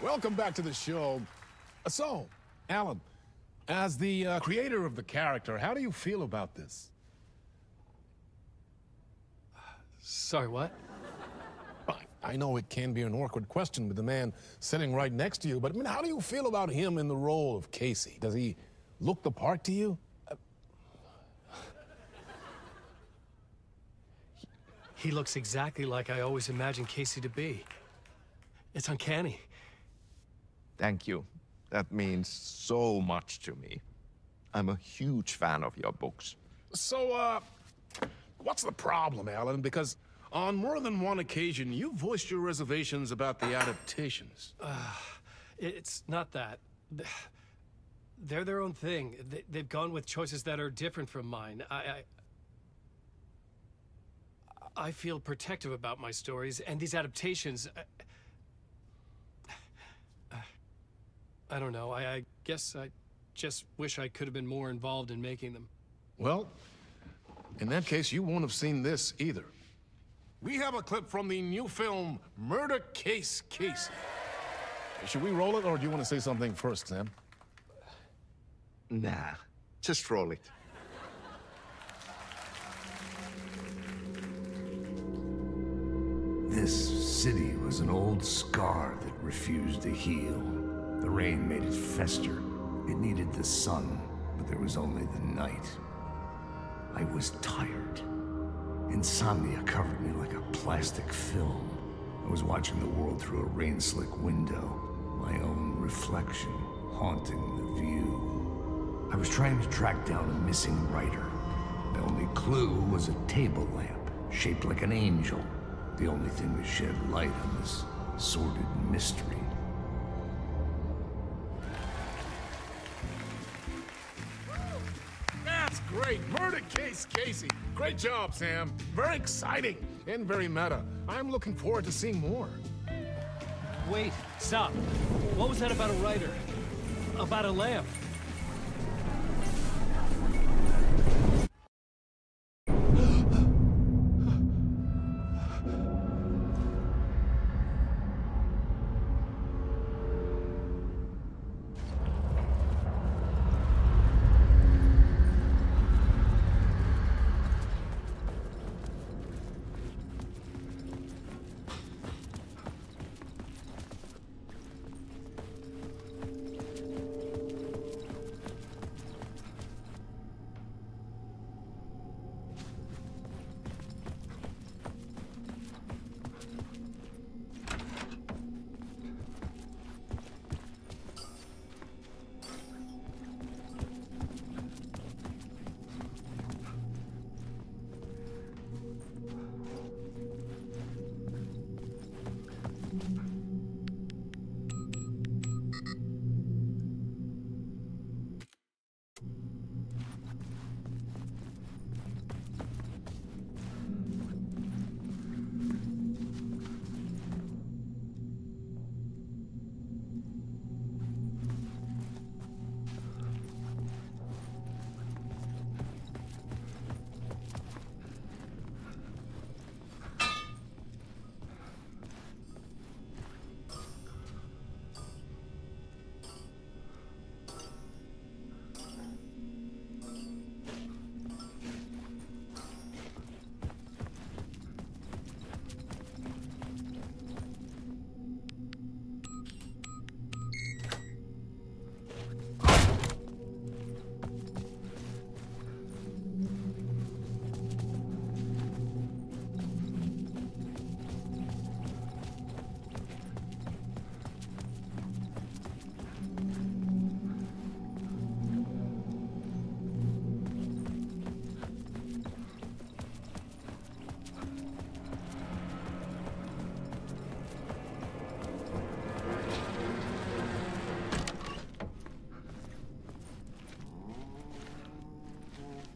Welcome back to the show. So, Alan, as the creator of the character, how do you feel about this? Sorry, what? I know it can be an awkward question with the man sitting right next to you, but I mean, how do you feel about him in the role of Casey? Does he look the part to you? He looks exactly like I always imagined Casey to be. It's uncanny. Thank you. That means so much to me. I'm a huge fan of your books. So, what's the problem, Alan? Because on more than one occasion, you voiced your reservations about the adaptations. It's not that. They're their own thing. They've gone with choices that are different from mine. I feel protective about my stories, and these adaptations... I don't know. I guess I just wish I could have been more involved in making them. Well, in that case, you won't have seen this either. We have a clip from the new film, Murder Case Casey. Should we roll it, or do you want to say something first, Sam? Nah, just roll it. This city was an old scar that refused to heal. The rain made it fester. It needed the sun, but there was only the night. I was tired. Insomnia covered me like a plastic film. I was watching the world through a rain-slick window, my own reflection haunting the view. I was trying to track down a missing writer. The only clue was a table lamp, shaped like an angel. The only thing that shed light on this sordid mystery. That's great! Murder Case Casey! Great job, Sam. Very exciting and very meta. I'm looking forward to seeing more. Wait, stop. What was that about a writer? About a lamp?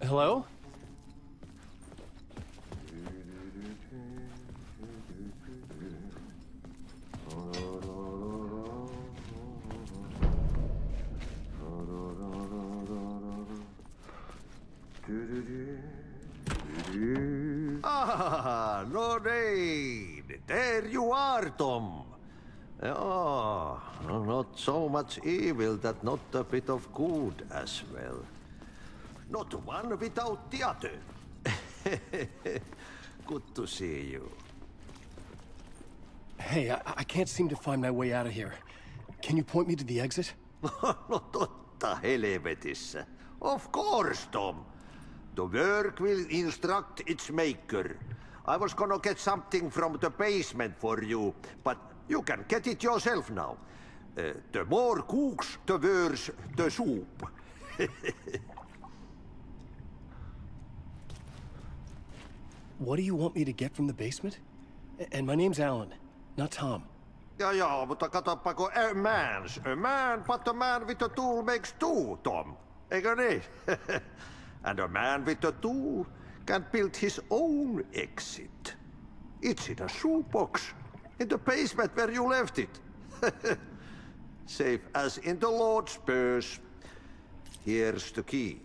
Hello? Ah, Lorraine! There you are, Tom. Oh, not so much evil that not a bit of good as well. Not one without the other. Good to see you. Hey, I can't seem to find my way out of here. Can you point me to the exit? No totta helvetissä. Of course, Tom. The work will instruct its maker. I was gonna get something from the basement for you, but you can get it yourself now. The more cooks, the worse the soup. What do you want me to get from the basement? And my name's Alan, not Tom. Ja, mutta katsoppa, a man, but a man with a tool makes two, Tom. Eikö niin? And a man with a tool can build his own exit. It's in a shoebox, in the basement where you left it. Safe as in the Lord's purse. Here's the key.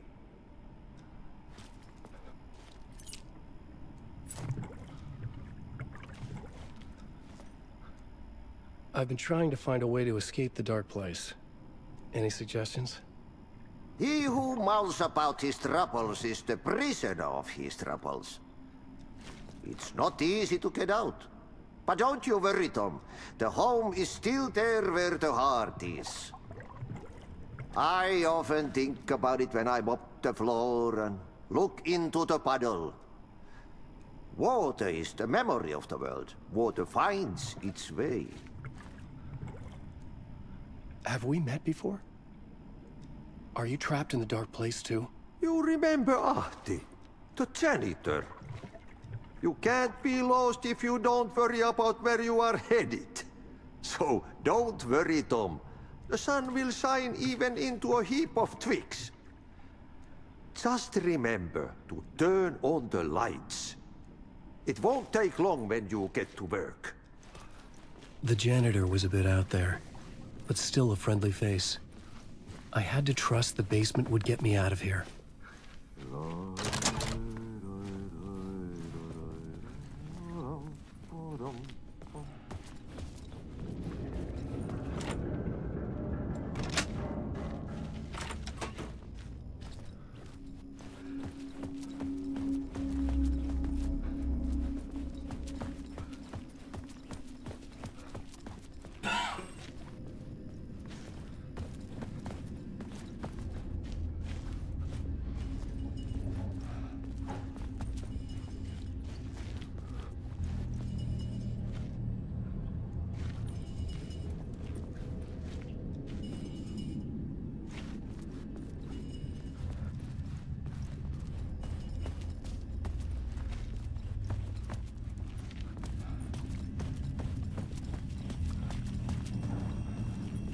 I've been trying to find a way to escape the dark place. Any suggestions? He who mouths about his troubles is the prisoner of his troubles. It's not easy to get out. But don't you worry, Tom. The home is still there where the heart is. I often think about it when I mop the floor and look into the puddle. Water is the memory of the world. Water finds its way. Have we met before? Are you trapped in the dark place too? You remember Ahti, the janitor. You can't be lost if you don't worry about where you are headed. So don't worry, Tom. The sun will shine even into a heap of twigs. Just remember to turn on the lights. It won't take long when you get to work. The janitor was a bit out there, but still a friendly face. I had to trust the basement would get me out of here.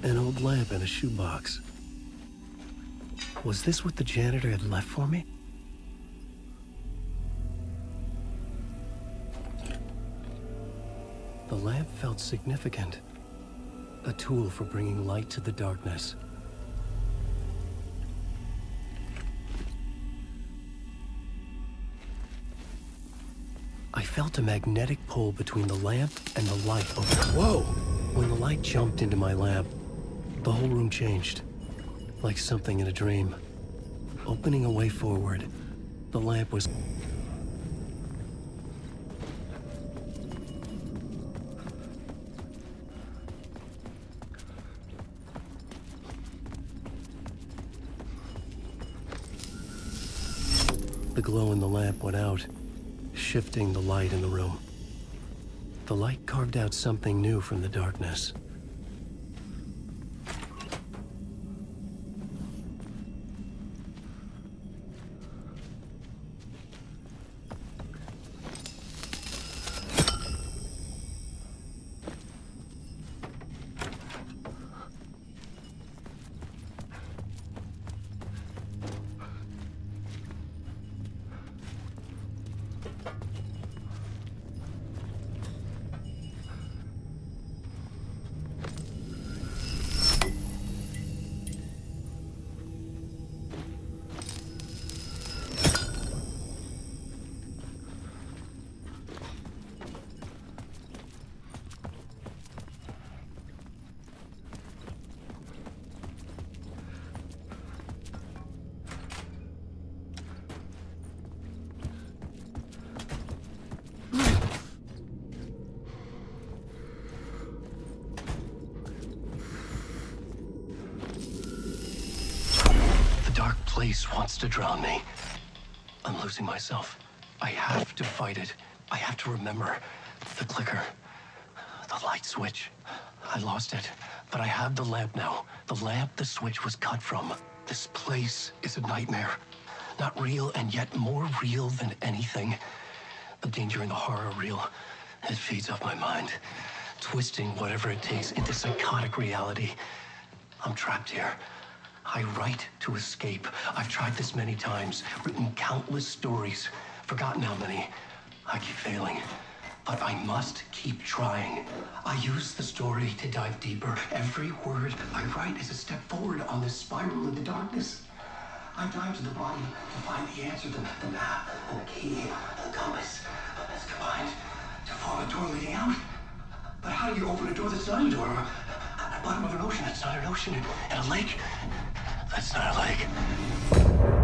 An old lamp in a shoebox. Was this what the janitor had left for me? The lamp felt significant. A tool for bringing light to the darkness. I felt a magnetic pull between the lamp and the light. Whoa! When the light jumped into my lamp, the whole room changed, like something in a dream. Opening a way forward, the lamp was... The glow in the lamp went out, shifting the light in the room. The light carved out something new from the darkness. dark place wants to drown me. I'm losing myself. I have to fight it. I have to remember the clicker, the light switch. I lost it, but I have the lamp now. The lamp the switch was cut from. This place is a nightmare. Not real, and yet more real than anything. The danger and the horror real. It feeds off my mind, twisting whatever it takes into psychotic reality. I'm trapped here. I write to escape. I've tried this many times, written countless stories, forgotten how many. I keep failing, but I must keep trying. I use the story to dive deeper. Every word I write is a step forward on this spiral into darkness. I dive to the bottom to find the answer, the map, and the key, and the compass. It's combined to form a door leading out. But how do you open a door that's not a door? At the bottom of an ocean that's not an ocean. And a lake that's not a lake.